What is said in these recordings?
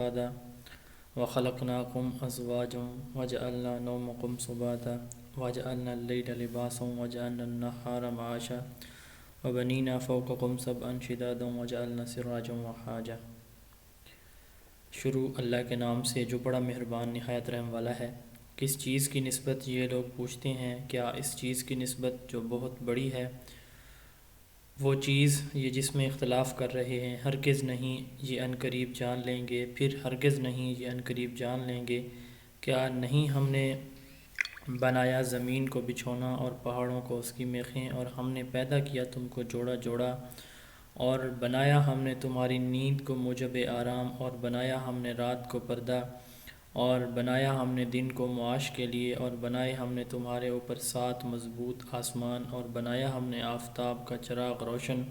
سباتا وخلقناکم ازواجا وجعلنا نومکم سباتا وجعلنا اللیل لباسا وجعلنا النہار معاشا وبنینا فوقکم سبعا شدادا وجعلنا سراجا وحاجا۔ شروع اللہ کے نام سے جو بڑا مہربان نہایت رحم والا ہے۔ کس چیز کی نسبت یہ لوگ پوچھتے ہیں؟ کیا اس چیز کی نسبت جو بہت بڑی ہے؟ وہ چیز یہ جس میں اختلاف کر رہے ہیں، ہرگز نہیں یہ عنقریب جان لیں گے، پھر ہرگز نہیں یہ عنقریب جان لیں گے۔ کیا نہیں ہم نے بنایا زمین کو بچھونا اور پہاڑوں کو اس کی میخیں، اور ہم نے پیدا کیا تم کو جوڑا جوڑا، اور بنایا ہم نے تمہاری نیند کو موجب آرام، اور بنایا ہم نے رات کو پردہ، اور بنایا ہم نے دن کو معاش کے لیے، اور بنائے ہم نے تمہارے اوپر 7 مضبوط آسمان، اور بنایا ہم نے آفتاب کا چراغ روشن۔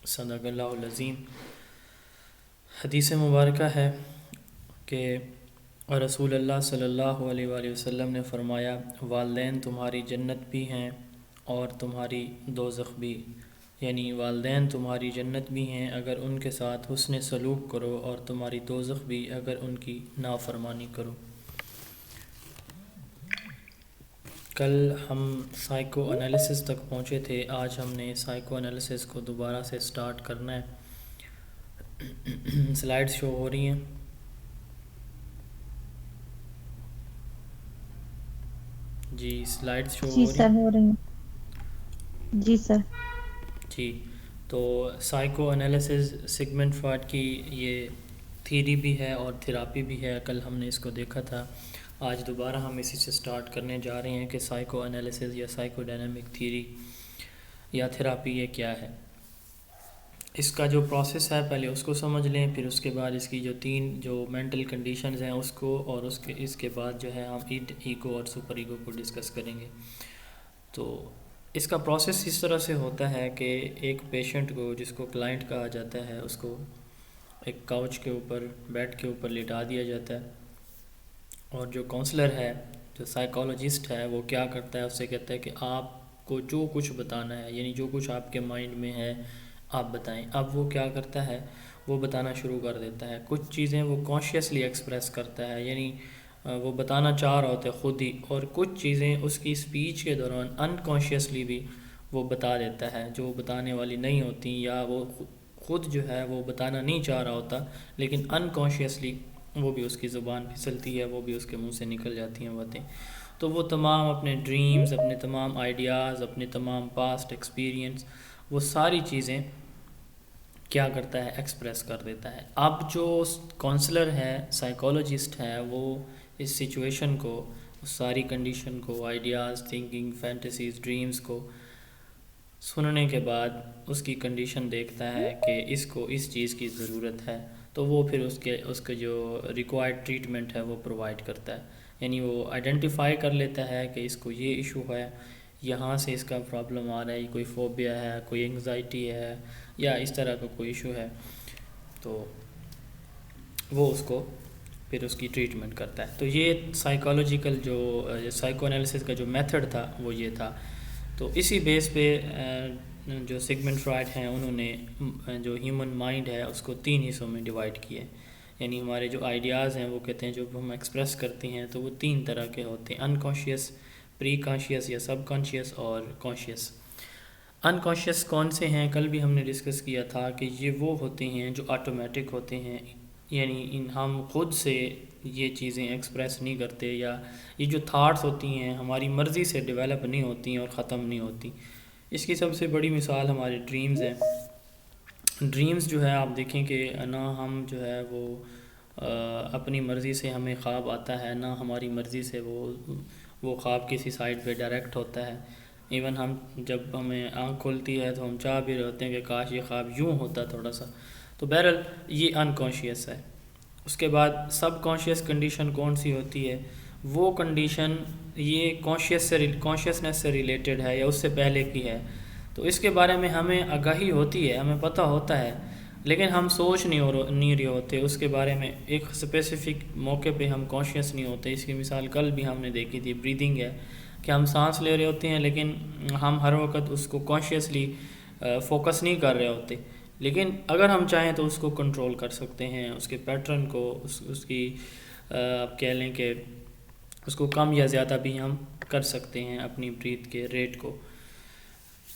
صدق اللہ العظیم۔ حدیث مبارکہ ہے کہ رسول اللہ صلی اللہ علیہ وآلہ وسلم نے فرمایا، والدین تمہاری جنت بھی ہیں اور تمہاری دوزخ بھی، یعنی والدین تمہاری جنت بھی ہیں اگر ان کے ساتھ حسن سلوک کرو، اور تمہاری دوزخ بھی اگر ان کی نافرمانی کرو۔ کل ہم سائیکو انالیسس تک پہنچے تھے، آج ہم نے سائیکو انالیسس کو دوبارہ سے سٹارٹ کرنا ہے۔ سلائیڈ شو ہو رہی ہیں؟ جی سلائیڈ شو جی ہو رہی سر، ہیں؟ ہو رہی ہیں جی سر۔ جی، تو سائیکو انالیسس سگمنٹ فرائڈ کی یہ تھیری بھی ہے اور تھراپی بھی ہے، کل ہم نے اس کو دیکھا تھا۔ آج دوبارہ ہم اسی سے سٹارٹ کرنے جا رہے ہیں کہ سائیکو انالیسس یا سائیکو ڈائنامک تھیری یا تھراپی یہ کیا ہے۔ اس کا جو پروسیس ہے پہلے اس کو سمجھ لیں، پھر اس کے بعد اس کی جو 3 جو مینٹل کنڈیشنز ہیں اس کو، اور اس کے بعد جو ہے ہم ایگو اور سپر ایگو کو ڈسکس کریں گے۔ تو اس کا پروسیس اس طرح سے ہوتا ہے کہ ایک پیشنٹ کو، جس کو کلائنٹ کہا جاتا ہے، اس کو ایک کاؤچ کے اوپر، بیڈ کے اوپر لٹا دیا جاتا ہے، اور جو کونسلر ہے، جو سائیکالوجسٹ ہے، وہ کیا کرتا ہے، اس سے کہتا ہے کہ آپ کو جو کچھ بتانا ہے، یعنی جو کچھ آپ کے مائنڈ میں ہے آپ بتائیں۔ اب وہ کیا کرتا ہے، وہ بتانا شروع کر دیتا ہے۔ کچھ چیزیں وہ کانشیسلی ایکسپریس کرتا ہے، یعنی وہ بتانا چاہ رہا ہوتا ہے خود ہی، اور کچھ چیزیں اس کی اسپیچ کے دوران انکانشیسلی بھی وہ بتا دیتا ہے، جو بتانے والی نہیں ہوتی، یا وہ خود جو ہے وہ بتانا نہیں چاہ رہا ہوتا، لیکن انکانشیسلی وہ بھی اس کی زبان پھسلتی ہے، وہ بھی اس کے منہ سے نکل جاتی ہیں باتیں۔ تو وہ تمام اپنے ڈریمز، اپنے تمام آئیڈیاز، اپنے تمام پاسٹ ایکسپیرینس، وہ ساری چیزیں کیا کرتا ہے، ایکسپریس کر دیتا ہے۔ اب جو کونسلر ہے، سائیکالوجسٹ ہے، وہ اس سچویشن کو، اس ساری کنڈیشن کو، آئیڈیاز، تھنکنگ، فینٹیسیز، ڈریمز کو سننے کے بعد اس کی کنڈیشن دیکھتا ہے کہ اس کو اس چیز کی ضرورت ہے، تو وہ پھر اس کے جو ریکوائرڈ ٹریٹمنٹ ہے وہ پرووائڈ کرتا ہے۔ یعنی وہ آئیڈینٹیفائی کر لیتا ہے کہ اس کو یہ ایشو ہے، یہاں سے اس کا پرابلم آ رہا ہے، کوئی فوبیا ہے، کوئی انگزائٹی ہے، یا اس طرح کا کوئی ایشو ہے، تو وہ اس کو پھر اس کی ٹریٹمنٹ کرتا ہے۔ تو یہ سائیکالوجیکل جو سائیکو انالیسس کا جو میتھڈ تھا وہ یہ تھا۔ تو اسی بیس پہ جو سگمنٹ فرائڈ ہیں، انہوں نے جو ہیومن مائنڈ ہے اس کو 3 حصوں میں ڈیوائڈ کیے، یعنی ہمارے جو آئیڈیاز ہیں وہ کہتے ہیں جو ہم ایکسپریس کرتے ہیں تو وہ 3 طرح کے ہوتے ہیں: انکانشیس، پری کانشیس یا سب کانشیس، اور کانشیس۔ انکانشیس کون سے ہیں؟ کل بھی ہم نے ڈسکس کیا تھا کہ یہ وہ ہوتے ہیں جو آٹومیٹک ہوتے ہیں، یعنی ہم خود سے یہ چیزیں ایکسپریس نہیں کرتے، یا یہ جو تھاٹس ہوتی ہیں ہماری مرضی سے ڈیولپ نہیں ہوتی ہیں اور ختم نہیں ہوتی۔ اس کی سب سے بڑی مثال ہمارے ڈریمز ہیں۔ ڈریمز جو ہے آپ دیکھیں کہ نہ ہم جو ہے وہ اپنی مرضی سے ہمیں خواب آتا ہے، نہ ہماری مرضی سے وہ خواب کسی سائڈ پہ ڈائریکٹ ہوتا ہے۔ ایون ہم جب ہمیں آنکھ کھلتی ہے تو ہم چاہ بھی رہے ہوتے ہیں کہ کاش یہ خواب یوں ہوتا تھوڑا سا۔ تو بہرحال یہ انکانشیس ہے۔ اس کے بعد سب کانشیس کنڈیشن کون سی ہوتی ہے؟ وہ کنڈیشن یہ کانشیسنس سے ریلیٹڈ ہے یا اس سے پہلے کی ہے، تو اس کے بارے میں ہمیں آگاہی ہوتی ہے، ہمیں پتہ ہوتا ہے، لیکن ہم سوچ نہیں رہے ہوتے اس کے بارے میں۔ ایک اسپیسیفک موقع پہ ہم کانشیس نہیں ہوتے۔ اس کی مثال کل بھی ہم نے دیکھی تھی، بریدنگ ہے، کہ ہم سانس لے رہے ہوتے ہیں لیکن ہم ہر وقت اس کو کانشیسلی فوکس نہیں کر رہے ہوتے، لیکن اگر ہم چاہیں تو اس کو کنٹرول کر سکتے ہیں، اس کے پیٹرن کو، اس کی آپ کہہ لیں کہ اس کو کم یا زیادہ بھی ہم کر سکتے ہیں اپنی بریتھ کے ریٹ کو۔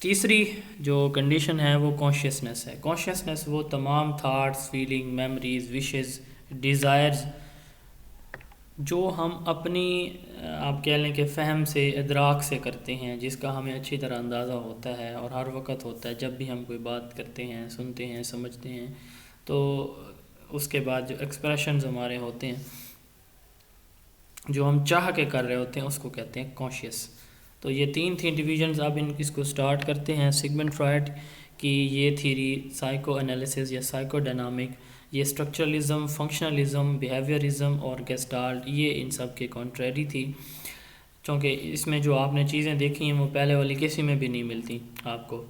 تیسری جو کنڈیشن ہے وہ کانشیسنس ہے۔ کانشیسنس وہ تمام thoughts, feeling, memories, wishes, desires جو ہم اپنی آپ کہہ لیں کہ فہم سے، ادراک سے کرتے ہیں، جس کا ہمیں اچھی طرح اندازہ ہوتا ہے اور ہر وقت ہوتا ہے جب بھی ہم کوئی بات کرتے ہیں، سنتے ہیں، سمجھتے ہیں، تو اس کے بعد جو ایکسپریشنز ہمارے ہوتے ہیں جو ہم چاہ کے کر رہے ہوتے ہیں اس کو کہتے ہیں کانشیس۔ تو یہ تین تھیں ڈویژنز۔ اب اس کو سٹارٹ کرتے ہیں۔ سگمنڈ فرائڈ کی یہ تھیری سائیکو انالیسس یا سائیکو ڈائنامک، یہ اسٹرکچرلزم، فنکشنلزم، بیہیویئرزم اور گیسٹالٹ، یہ ان سب کے کانٹریری تھی، چونکہ اس میں جو آپ نے چیزیں دیکھی ہیں وہ پہلے والی کسی میں بھی نہیں ملتی آپ کو۔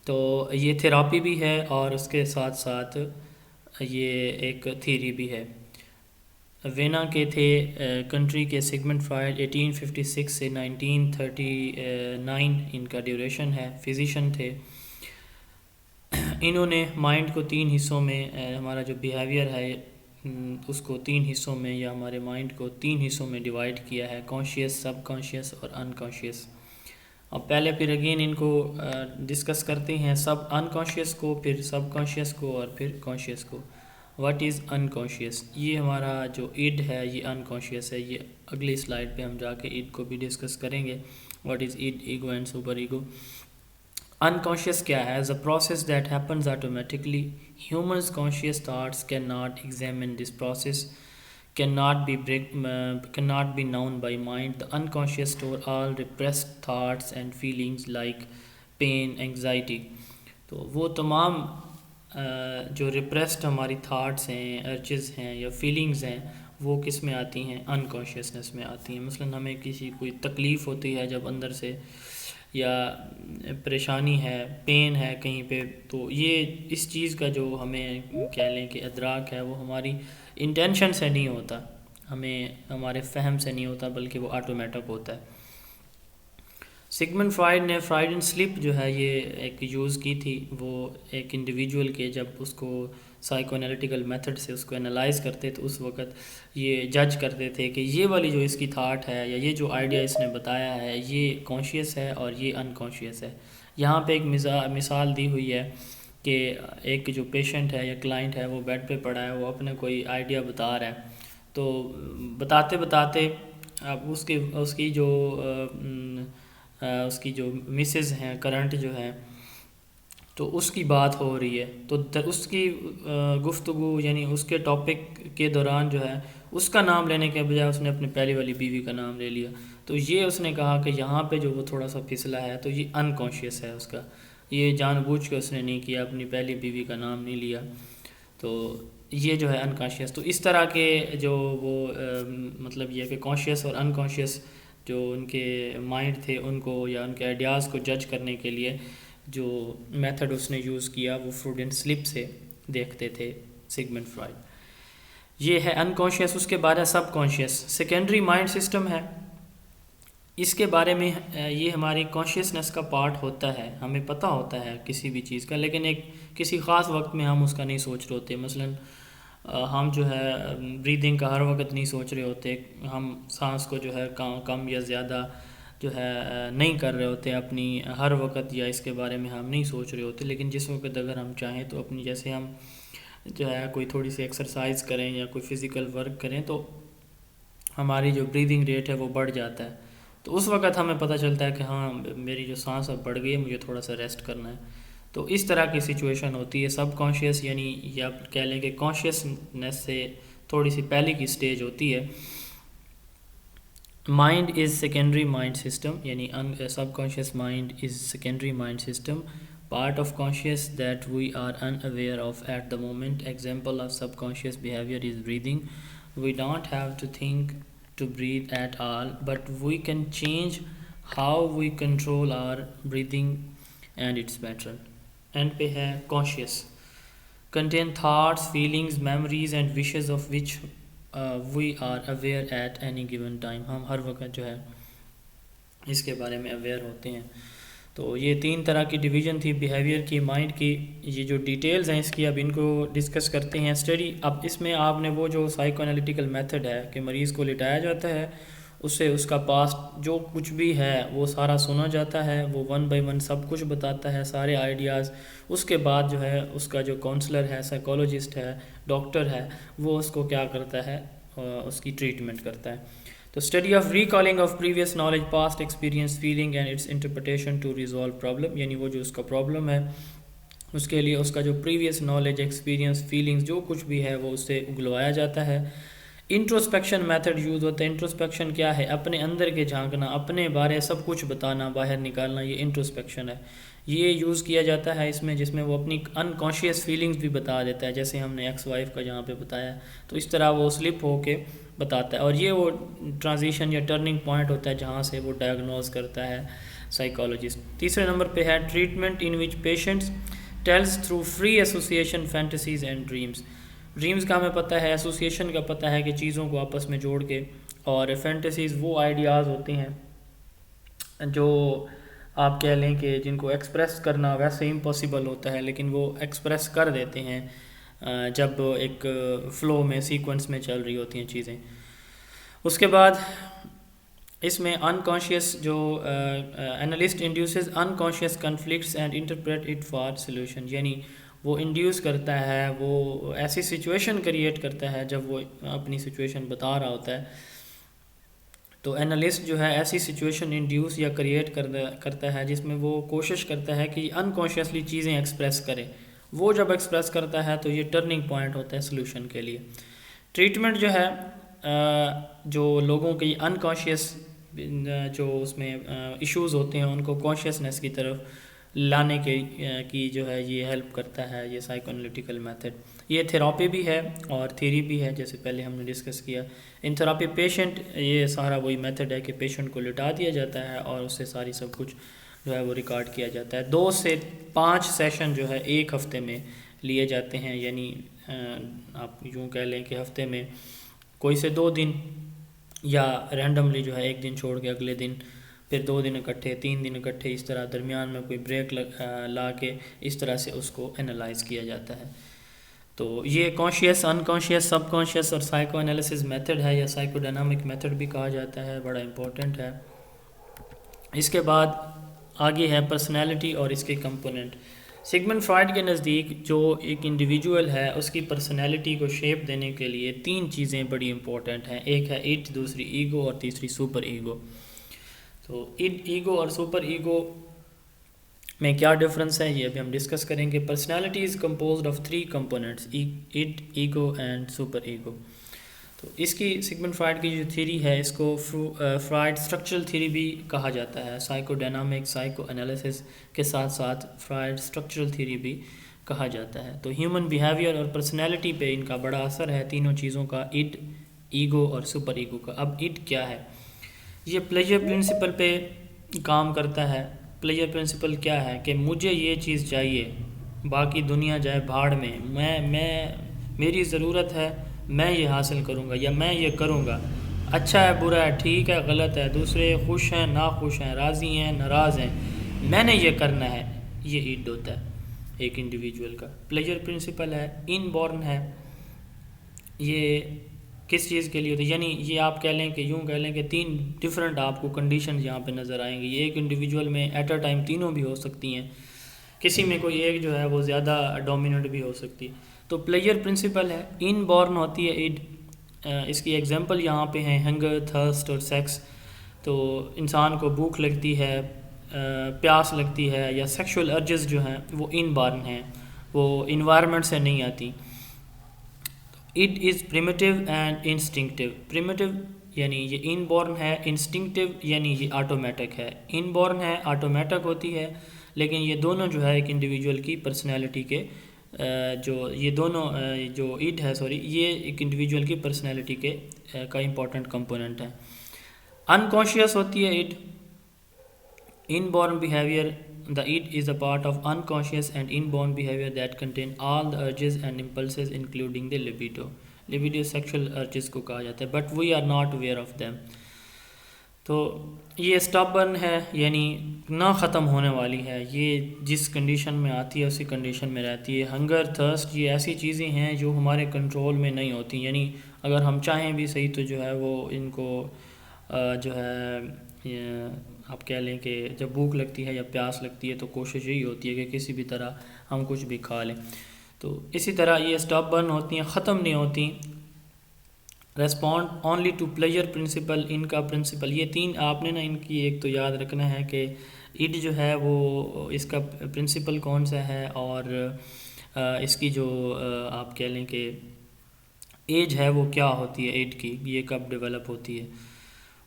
تو یہ تھراپی بھی ہے اور اس کے ساتھ ساتھ یہ ایک تھیری بھی ہے۔ وینا کے تھے کنٹری کے سگمنڈ فرائڈ، 1856 سے 1939 ان کا ڈیوریشن ہے، فزیشین تھے۔ انہوں نے مائنڈ کو تین حصوں میں، ہمارا جو بیہیویئر ہے اس کو تین حصوں میں، یا ہمارے مائنڈ کو تین حصوں میں ڈیوائڈ کیا ہے، کانشیس، سب کانشیس اور انکانشیس۔ اب پہلے پھر اگین ان کو ڈسکس کرتے ہیں، سب انکانشیس کو، پھر سب کانشیس کو اور پھر کانشیس کو۔ What is unconscious? یہ ہمارا جو ایڈ ہے یہ انکانشیس ہے۔ یہ اگلی سلائیڈ پہ ہم جا کے ایڈ کو بھی ڈسکس کریں گے۔ What is id, ego and super ego. Unconscious کیا ہے؟ is a process that happens automatically. Humans' conscious thoughts cannot examine this process, cannot be known by mind. The unconscious store all repressed thoughts and feelings like pain, anxiety. تو وہ تمام جو repressed ہماری thoughts ہیں، ارچز ہیں یا feelings ہیں، وہ کس میں آتی ہیں؟ انکانشیسنس میں آتی ہیں۔ مثلاً ہمیں کوئی تکلیف ہوتی ہے جب اندر سے، یا پریشانی ہے، پین ہے کہیں پہ، تو یہ اس چیز کا جو ہمیں کہہ لیں کہ ادراک ہے وہ ہماری انٹینشن سے نہیں ہوتا، ہمیں ہمارے فہم سے نہیں ہوتا، بلکہ وہ آٹومیٹک ہوتا ہے۔ سگمنڈ فرائڈ نے فرائڈ اینڈ سلپ جو ہے یہ ایک یوز کی تھی، وہ ایک انڈیویجول کے جب اس کو سائیکو انالیٹیکل میتھڈ سے اس کو انالائز کرتے تو اس وقت یہ جج کرتے تھے کہ یہ والی جو اس کی تھاٹ ہے یا یہ جو آئیڈیا اس نے بتایا ہے یہ کانشیس ہے اور یہ انکانشیس ہے۔ یہاں پہ ایک مثال دی ہوئی ہے کہ ایک جو پیشنٹ ہے یا کلائنٹ ہے وہ بیڈ پہ پڑا ہے، وہ اپنے کوئی آئیڈیا بتا رہا ہے، تو بتاتے بتاتے اب اس کی جو مسز ہیں کرنٹ جو ہے، تو اس کی بات ہو رہی ہے، تو اس کی گفتگو یعنی اس کے ٹاپک کے دوران جو ہے اس کا نام لینے کے بجائے اس نے اپنی پہلی والی بیوی کا نام لے لیا۔ تو یہ اس نے کہا کہ یہاں پہ جو وہ تھوڑا سا پھسلا ہے تو یہ انکانشیس ہے اس کا، یہ جان بوجھ کے اس نے نہیں کیا، اپنی پہلی بیوی کا نام نہیں لیا، تو یہ جو ہے انکانشیس۔ تو اس طرح کے جو وہ مطلب یہ کہ کانشیس اور انکانشیس جو ان کے مائنڈ تھے ان کو یا ان کے آئیڈیاز کو جج کرنے کے لیے جو میتھڈ اس نے یوز کیا وہ فرائڈ اینڈ سلپ سے دیکھتے تھے سگمنڈ فرائڈ۔ یہ ہے انکانشیس۔ اس کے بعد ہے سب کانشیس، سیکنڈری مائنڈ سسٹم ہے۔ اس کے بارے میں یہ ہماری کانشیسنس کا پارٹ ہوتا ہے، ہمیں پتہ ہوتا ہے کسی بھی چیز کا، لیکن کسی خاص وقت میں ہم اس کا نہیں سوچ رہے ہوتے۔ مثلاً ہم جو ہے بریدنگ کا ہر وقت نہیں سوچ رہے ہوتے، ہم سانس کو جو ہے کم یا زیادہ جو ہے نہیں کر رہے ہوتے اپنی ہر وقت، یا اس کے بارے میں ہم نہیں سوچ رہے ہوتے، لیکن جس وقت اگر ہم چاہیں تو اپنی جیسے ہم جو ہے کوئی تھوڑی سی ایکسرسائز کریں یا کوئی فزیکل ورک کریں تو ہماری جو بریدنگ ریٹ ہے وہ بڑھ جاتا ہے، تو اس وقت ہمیں پتہ چلتا ہے کہ ہاں میری جو سانس اب بڑھ گئی ہے، مجھے تھوڑا سا ریسٹ کرنا ہے۔ تو اس طرح کی سچویشن ہوتی ہے۔ سب کانشیس یعنی یا کہہ لیں کہ کانشیسنس سے تھوڑی سی پہلے کی سٹیج ہوتی ہے۔ Mind is secondary mind system, یعنی subconscious mind is secondary mind system, part of conscious that we are unaware of at the moment. Example of subconscious behavior is breathing. We don't have to think to breathe at all, but we can change how we control our breathing and its pattern. And پہ ہے conscious, contain thoughts, feelings, memories and wishes of which we are aware at any given time. ہم ہر وقت جو ہے اس کے بارے میں aware ہوتے ہیں۔ تو یہ 3 طرح کی ڈویژن تھی بیہیویئر کی، مائنڈ کی. یہ جو ڈیٹیلز ہیں اس کی اب ان کو ڈسکس کرتے ہیں. اسٹڈی، اب اس میں آپ نے وہ جو سائیکو انالیٹیکل میتھڈ ہے کہ مریض کو لٹایا جاتا ہے، اس سے اس کا پاسٹ جو کچھ بھی ہے وہ سارا سنا جاتا ہے، وہ 1 بائی 1 سب کچھ بتاتا ہے، سارے آئیڈیاز. اس کے بعد جو ہے اس کا جو کاؤنسلر ہے، سائیکولوجسٹ ہے، ڈاکٹر ہے، وہ اس کو کیا کرتا ہے، اس کی ٹریٹمنٹ کرتا ہے. تو study of recalling of previous knowledge, past experience, feeling and its interpretation to resolve problem, یعنی وہ جو اس کا پرابلم ہے اس کے لیے اس کا جو پریویس نالج، ایکسپیرینس، فیلنگز جو کچھ بھی ہے وہ اس سے اگلوایا جاتا ہے. انٹروسپیکشن میتھڈ یوز ہوتا ہے. انٹروسپیکشن کیا ہے؟ اپنے اندر کے جھانکنا، اپنے بارے سب کچھ بتانا، باہر نکالنا، یہ انٹروسپیکشن ہے. یہ یوز کیا جاتا ہے اس میں، جس میں وہ اپنی انکانشیس فیلنگز بھی بتا دیتا ہے، جیسے ہم نے ایکس وائف کا جہاں پہ بتایا، تو اس طرح وہ سلپ ہو کے بتاتا ہے. اور یہ وہ ٹرانزیشن یا ٹرننگ پوائنٹ ہوتا ہے جہاں سے وہ ڈائگنوز کرتا ہے سائیکالوجسٹ. تیسرے نمبر پہ ہے treatment in which patients tells through free association fantasies and dreams. Dreams کا ہمیں پتہ ہے، ایسوسیشن کا پتہ ہے کہ چیزوں کو آپس میں جوڑ کے، اور فینٹیسیز وہ آئیڈیاز ہوتے ہیں جو آپ کہہ لیں کہ جن کو ایکسپریس کرنا ویسے امپاسبل ہوتا ہے، لیکن وہ ایکسپریس کر دیتے ہیں جب ایک فلو میں، سیکوینس میں چل رہی ہوتی ہیں چیزیں. اس کے بعد اس میں انکانشیس جو analyst induces unconscious conflicts and interpret it for solution, یعنی وہ انڈیوس کرتا ہے، وہ ایسی سچویشن کریٹ کرتا ہے جب وہ اپنی سچویشن بتا رہا ہوتا ہے. تو انالسٹ جو ہے ایسی سچویشن انڈیوس یا کریٹ کرتا ہے جس میں وہ کوشش کرتا ہے کہ انکانشیسلی چیزیں ایکسپریس کرے. وہ جب ایکسپریس کرتا ہے تو یہ ٹرننگ پوائنٹ ہوتا ہے سلوشن کے لیے. ٹریٹمنٹ جو ہے جو لوگوں کی انکانشیس جو اس میں ایشوز ہوتے ہیں ان کو کانشیسنیس کی طرف لانے کی جو ہے یہ ہیلپ کرتا ہے یہ سائیکو انالیٹیکل میتھڈ. یہ تھراپی بھی ہے اور تھیری بھی ہے، جیسے پہلے ہم نے ڈسکس کیا. ان تھراپی پیشنٹ، یہ سارا وہی میتھڈ ہے کہ پیشنٹ کو لٹا دیا جاتا ہے اور اس سے ساری سب کچھ جو ہے وہ ریکارڈ کیا جاتا ہے. 2 سے 5 سیشن جو ہے ایک ہفتے میں لیے جاتے ہیں، یعنی آپ یوں کہہ لیں کہ ہفتے میں کوئی سے 2 دن، یا رینڈملی جو ہے ایک دن چھوڑ کے اگلے دن، پھر 2 دن اکٹھے، 3 دن اکٹھے، اس طرح درمیان میں کوئی بریک لا کے اس طرح سے اس کو انالائز کیا جاتا ہے. تو یہ کانشیس، انکانشیس، سب کانشیس اور سائیکو انالیسز میتھڈ ہے، یا سائیکو ڈائنامک میتھڈ بھی کہا جاتا ہے، بڑا امپورٹنٹ ہے. اس کے بعد آگے ہے پرسنالٹی اور اس کے کمپوننٹ. سگمنڈ فرائڈ کے نزدیک جو ایک انڈیویجول ہے اس کی پرسنالٹی کو شیپ دینے کے لیے 3 چیزیں بڑی امپورٹنٹ ہیں. ایک ہے اٹ، دوسری ایگو، اور تیسری سپر ایگو. تو ایگو اور سپر ایگو میں کیا ڈفرنس ہے یہ ابھی ہم ڈسکس کریں گے. Personality is composed of 3 components, it, ego and super ego. تو اس کی سگمنڈ فرائڈ کی جو تھیری ہے اس کو فرائڈ اسٹرکچرل تھیری بھی کہا جاتا ہے. سائیکو ڈائنامک، سائیکو انالیسس کے ساتھ ساتھ فرائڈ اسٹرکچرل تھیری بھی کہا جاتا ہے. تو ہیومن بیہیویئر اور پرسنالٹی پہ ان کا بڑا اثر ہے تینوں چیزوں کا، اٹ، ایگو اور سپر ایگو کا. اب اٹ کیا ہے؟ یہ پلیجر پرنسپل پہ کام کرتا ہے. پلیجر پرنسپل کیا ہے کہ مجھے یہ چیز چاہیے، باقی دنیا جائے بھاڑ میں، میری ضرورت ہے، میں یہ حاصل کروں گا یا میں یہ کروں گا. اچھا ہے، برا ہے، ٹھیک ہے، غلط ہے، دوسرے خوش ہیں، ناخوش ہیں، راضی ہیں، ناراض ہیں، میں نے یہ کرنا ہے. یہ اٹ ہوتا ہے ایک انڈیویجول کا. پلیجر پرنسپل ہے، ان بورن ہے. یہ کس چیز کے لیے ہوتا ہے؟ یعنی یہ آپ کہہ لیں کہ یوں کہہ لیں کہ 3 ڈفرنٹ آپ کو کنڈیشن یہاں پہ نظر آئیں گی. یہ ایک انڈیویجول میں ایٹ اے ٹائم تینوں بھی ہو سکتی ہیں، کسی میں کوئی ایک جو ہے وہ زیادہ ڈومیننٹ بھی ہو سکتی. تو پلیجر پرنسپل ہے، ان بورن ہوتی ہے اٹ. اس کی ایگزامپل یہاں پہ ہیں ہنگر، تھرسٹ اور سیکس. تو انسان کو بھوک لگتی ہے، پیاس لگتی ہے، یا سیکشول ارجز جو ہیں وہ ان بورن ہیں، وہ انوائرمنٹ سے نہیں آتی. It is primitive and instinctive. Primitive یعنی یہ ان بورن ہے، انسٹنکٹیو یعنی یہ آٹومیٹک ہے. ان بورن ہے، آٹومیٹک ہوتی ہے، لیکن یہ دونوں جو ہے ایک انڈیویجول کی پرسنالٹی کے جو یہ دونوں جو اٹ ہے یہ ایک انڈیویجول کی پرسنالٹی کے کا امپورٹنٹ کمپوننٹ ہے. انکانشیس ہوتی ہے it. In born behaviour, the id is a part of unconscious and inborn behavior that contain all the urges and impulses including the libido. Libido sexual urges کو کہا جاتا ہے, but we are not aware of them. تو یہ stubborn ہے، یعنی نہ ختم ہونے والی ہے، یہ جس کنڈیشن میں آتی ہے اسی کنڈیشن میں رہتی ہے. ہنگر، تھرسٹ، یہ ایسی چیزیں ہیں جو ہمارے کنٹرول میں نہیں ہوتی، یعنی اگر ہم چاہیں بھی صحیح تو جو ہے وہ ان کو جو ہے آپ کہہ لیں کہ جب بھوک لگتی ہے یا پیاس لگتی ہے تو کوشش یہی ہوتی ہے کہ کسی بھی طرح ہم کچھ بھی کھا لیں. تو اسی طرح یہ اسٹبرن ہوتی ہیں، ختم نہیں ہوتی. Respond only to pleasure principle, ان کا پرنسپل یہ تین آپ نے نا ان کی ایک تو یاد رکھنا ہے کہ اٹ جو ہے وہ اس کا پرنسپل کون سا ہے، اور اس کی جو آپ کہہ لیں کہ ایج ہے وہ کیا ہوتی ہے، ایج کی یہ کب ڈیولپ ہوتی ہے.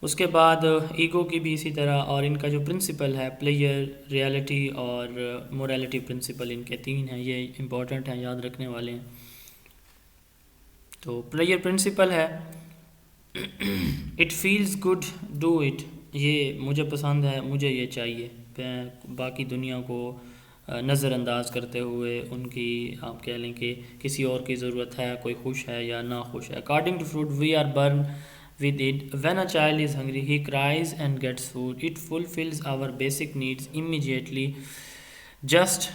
اس کے بعد ایگو کی بھی اسی طرح، اور ان کا جو پرنسپل ہے پلیجر، ریالٹی اور موریلٹی پرنسپل، ان کے تین ہیں، یہ امپورٹنٹ ہیں، یاد رکھنے والے ہیں. تو پلیجر پرنسپل ہے it feels good do it, یہ مجھے پسند ہے، مجھے یہ چاہیے، میں باقی دنیا کو نظر انداز کرتے ہوئے ان کی آپ کہہ لیں کہ کسی اور کی ضرورت ہے، کوئی خوش ہے یا نہ خوش ہے. According to Freud we are born with it. When a child is hungry, he cries and gets food. It fulfills our basic needs immediately. Just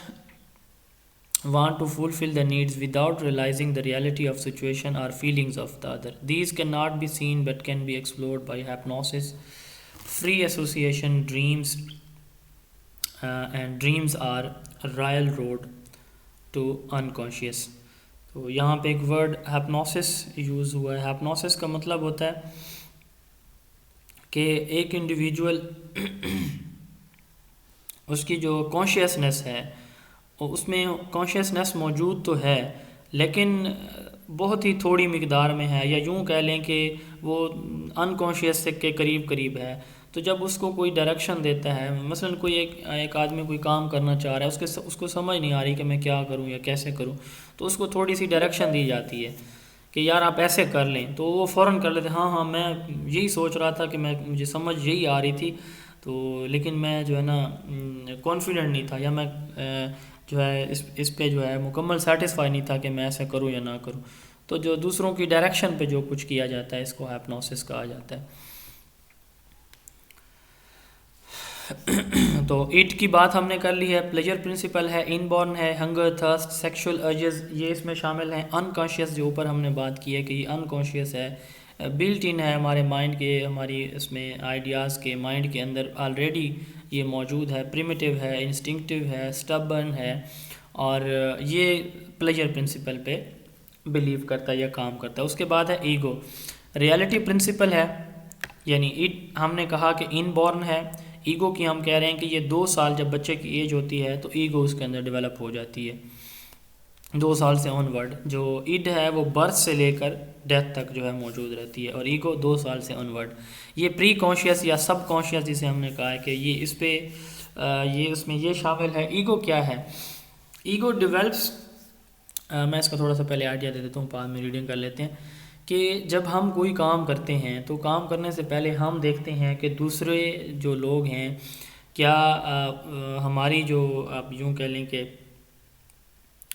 want to fulfill the needs without realizing the reality of situation or feelings of the other. These cannot be seen but can be explored by hypnosis, free association, dreams, and dreams are a real road to unconscious. تو یہاں پہ ایک word ہیپنوسس use ہوا ہے. ہیپنوسس کا مطلب ہوتا ہے کہ ایک انڈیویجول اس کی جو کانشیسنس ہے اس میں کانشیسنس موجود تو ہے لیکن بہت ہی تھوڑی مقدار میں ہے، یا یوں کہہ لیں کہ وہ انکانشیس کے قریب قریب ہے. تو جب اس کو کوئی ڈائریکشن دیتا ہے، مثلا کوئی ایک آدمی کوئی کام کرنا چاہ رہا ہے، اس کو سمجھ نہیں آ رہی کہ میں کیا کروں یا کیسے کروں، تو اس کو تھوڑی سی ڈائریکشن دی جاتی ہے کہ یار آپ ایسے کر لیں، تو وہ فوراً کر لیتے، ہاں میں یہی سوچ رہا تھا کہ مجھے سمجھ یہی آ رہی تھی، تو لیکن میں جو ہے نا کانفیڈنٹ نہیں تھا، یا میں جو ہے اس پہ جو ہے مکمل سیٹسفائی نہیں تھا کہ میں ایسا کروں یا نہ کروں. تو جو دوسروں کی ڈائریکشن پہ جو کچھ کیا جاتا ہے اس کو ہیپنوسس کہا جاتا ہے. تو ایٹ کی بات ہم نے کر لی ہے. پلیجر پرنسپل ہے، ان بورن ہے، ہنگر، تھرسٹ، سیکشول ارجز یہ اس میں شامل ہیں. انکانشیس جو اوپر ہم نے بات کی ہے کہ یہ انکانشیس ہے، بلٹ ان ہے ہمارے مائنڈ کے، ہماری اس میں آئیڈیاز کے مائنڈ کے اندر آلریڈی یہ موجود ہے. پریمیٹیو ہے، انسٹنکٹیو ہے، سٹبرن ہے، اور یہ پلیجر پرنسپل پہ بلیو کرتا ہے یا کام کرتا ہے. اس کے بعد ہے ایگو. ریالٹی پرنسپل ہے، یعنی ہم نے کہا کہ ان بورن ہے. ایگو کی ہم کہہ رہے ہیں کہ یہ 2 سال جب بچے کی ایج ہوتی ہے تو ایگو اس کے اندر ڈیولپ ہو جاتی ہے. 2 سال سے آن ورڈ جو اڈ ہے وہ برتھ سے لے کر ڈیتھ تک جو ہے موجود رہتی ہے، اور ایگو 2 سال سے آن ورڈ. یہ پری کانشیس یا سب کانشیس جسے ہم نے کہا ہے کہ یہ اس پہ یہ اس میں یہ شامل ہے. ایگو کیا ہے؟ ایگو ڈیولپس، میں اس کا تھوڑا سا پہلے آئیڈیا دے دیتا ہوں، بعد میں ریڈنگ کر لیتے ہیں. کہ جب ہم کوئی کام کرتے ہیں تو کام کرنے سے پہلے ہم دیکھتے ہیں کہ دوسرے جو لوگ ہیں کیا ہماری جو آپ یوں کہہ لیں کہ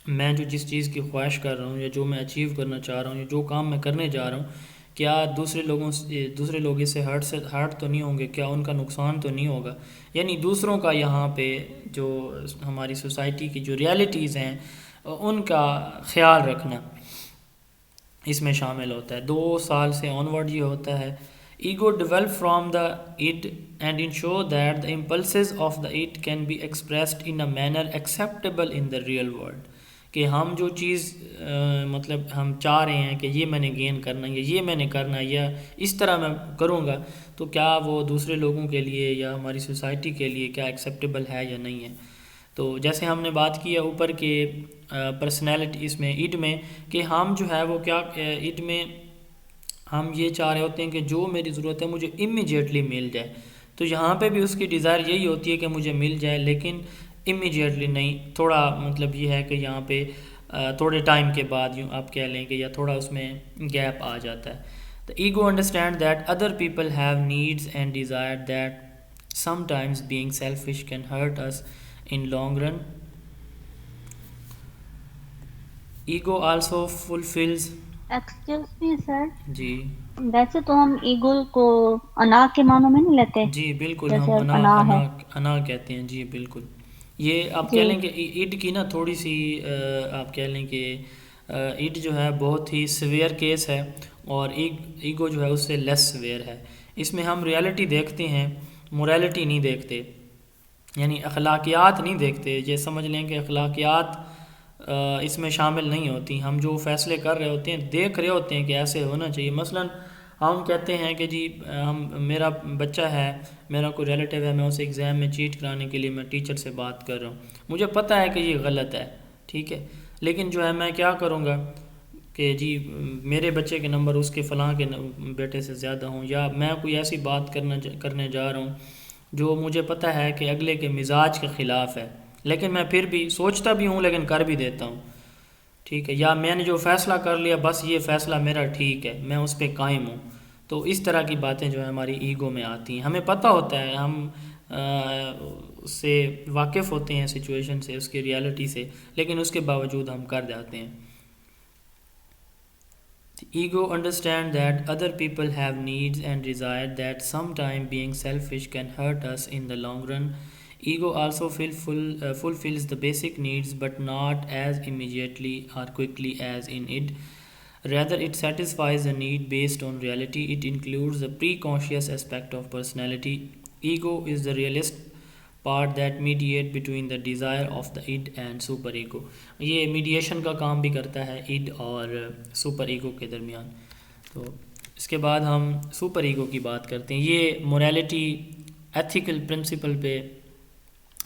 میں جو جس چیز کی خواہش کر رہا ہوں یا جو میں اچیو کرنا چاہ رہا ہوں یا جو کام میں کرنے جا رہا ہوں، کیا دوسرے لوگ اس سے ہرٹ تو نہیں ہوں گے، کیا ان کا نقصان تو نہیں ہوگا. یعنی دوسروں کا یہاں پہ جو ہماری سوسائٹی کی جو ریالٹیز ہیں ان کا خیال رکھنا اس میں شامل ہوتا ہے. 2 سال سے آن ورڈ یہ ہوتا ہے. Ego develop from the id and ensure that the impulses of the id can be expressed in a manner acceptable in the real world. کہ ہم جو چیز مطلب ہم چاہ رہے ہیں کہ یہ میں نے گین کرنا ہے یا یہ میں نے کرنا ہے یا اس طرح میں کروں گا، تو کیا وہ دوسرے لوگوں کے لیے یا ہماری سوسائٹی کے لیے کیا ایکسیپٹیبل ہے یا نہیں ہے. تو جیسے ہم نے بات کی ہے اوپر کے پرسنالٹی اس میں اٹ میں کہ ہم جو ہے وہ کیا اٹ میں ہم یہ چاہ رہے ہوتے ہیں کہ جو میری ضرورت ہے مجھے امیجیٹلی مل جائے. تو یہاں پہ بھی اس کی ڈیزائر یہی ہوتی ہے کہ مجھے مل جائے، لیکن امیجیٹلی نہیں، تھوڑا مطلب یہ ہے کہ یہاں پہ تھوڑے ٹائم کے بعد یوں آپ کہہ لیں کہ یا تھوڑا اس میں گیپ آ جاتا ہے. The ego understands that other people have needs and desire that sometimes being selfish can hurt us in long run. Ego also fulfills excuse me sir, جی ویسے تو ہم ایگو کو انا کے معنوں میں نہیں لیتے، جی بالکل، جیسے ہم اب انا انا انا ہے. انا کہتے ہیں جی بالکل. یہ آپ کہہ جی لیں کہ ایڈ کی نا تھوڑی سی آپ کہہ لیں کہ ایڈ جو ہے بہت ہی سویئر کیس ہے، اور ایگو جو ہے اس سے لیس سویئر ہے. اس میں ہم ریالٹی دیکھتے ہیں، موریلٹی نہیں دیکھتے، یعنی اخلاقیات نہیں دیکھتے. یہ سمجھ لیں کہ اخلاقیات اس میں شامل نہیں ہوتی. ہم جو فیصلے کر رہے ہوتے ہیں دیکھ رہے ہوتے ہیں کہ ایسے ہونا چاہیے. مثلا ہم کہتے ہیں کہ جی میرا بچہ ہے، میرا کوئی ریلیٹیو ہے، میں اسے ایگزام میں چیٹ کرانے کے لیے میں ٹیچر سے بات کر رہا ہوں. مجھے پتہ ہے کہ یہ غلط ہے، ٹھیک ہے، لیکن جو ہے میں کیا کروں گا کہ جی میرے بچے کے نمبر اس کے فلاں کے بیٹے سے زیادہ ہوں، یا میں کوئی ایسی بات کرنے جا رہا ہوں جو مجھے پتہ ہے کہ اگلے کے مزاج کے خلاف ہے، لیکن میں پھر بھی سوچتا بھی ہوں لیکن کر بھی دیتا ہوں، ٹھیک ہے. یا میں نے جو فیصلہ کر لیا بس یہ فیصلہ میرا ٹھیک ہے، میں اس پہ قائم ہوں. تو اس طرح کی باتیں جو ہے ہماری ایگو میں آتی ہیں. ہمیں پتہ ہوتا ہے، ہم اس سے واقف ہوتے ہیں سچویشن سے، اس کی ریالٹی سے، لیکن اس کے باوجود ہم کر جاتے ہیں. Ego understands that other people have needs and desires that sometimes being selfish can hurt us in the long run. Ego also fulfills the basic needs but not as immediately or quickly as in id. Rather, it satisfies the need based on reality. It includes the preconscious aspect of personality. Ego is the realist part that mediate between the desire of the id and super ego. یہ meditation کا کام بھی کرتا ہے id اور super ego کے درمیان. تو اس کے بعد ہم سپر ایگو کی بات کرتے ہیں. یہ موریلٹی ایتھیکل پرنسپل پہ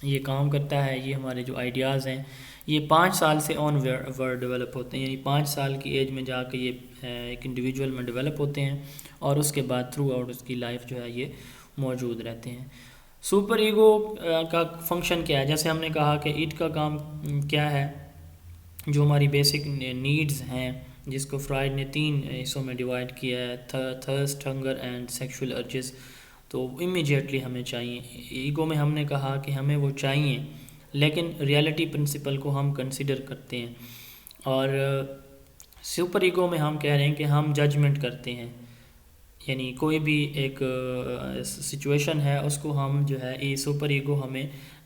یہ کام کرتا ہے. یہ ہمارے جو آئیڈیاز ہیں یہ 5 سال سے آن ورڈ ڈیولپ ہوتے ہیں، یعنی 5 سال کی ایج میں جا کے یہ ایک انڈیویجول میں ڈیولپ ہوتے ہیں، اور اس کے بعد تھرو آؤٹ اس کی لائف جو ہے یہ موجود رہتے ہیں. سپر ایگو کا فنکشن کیا ہے؟ جیسے ہم نے کہا کہ ایٹ کا کام کیا ہے، جو ہماری بیسک نیڈز ہیں جس کو فرائڈ نے 3 حصوں میں ڈیوائڈ کیا ہے، thirst, hunger and sexual urges. تو امیجیٹلی ہمیں چاہیے. ایگو میں ہم نے کہا کہ ہمیں وہ چاہیے، لیکن ریالٹی پرنسپل کو ہم کنسیڈر کرتے ہیں. اور سپر ایگو میں ہم کہہ رہے ہیں کہ ہم ججمنٹ کرتے ہیں، یعنی کوئی بھی ایک سچویشن ہے اس کو ہم جو ہے یہ سپر ایگو ہمیں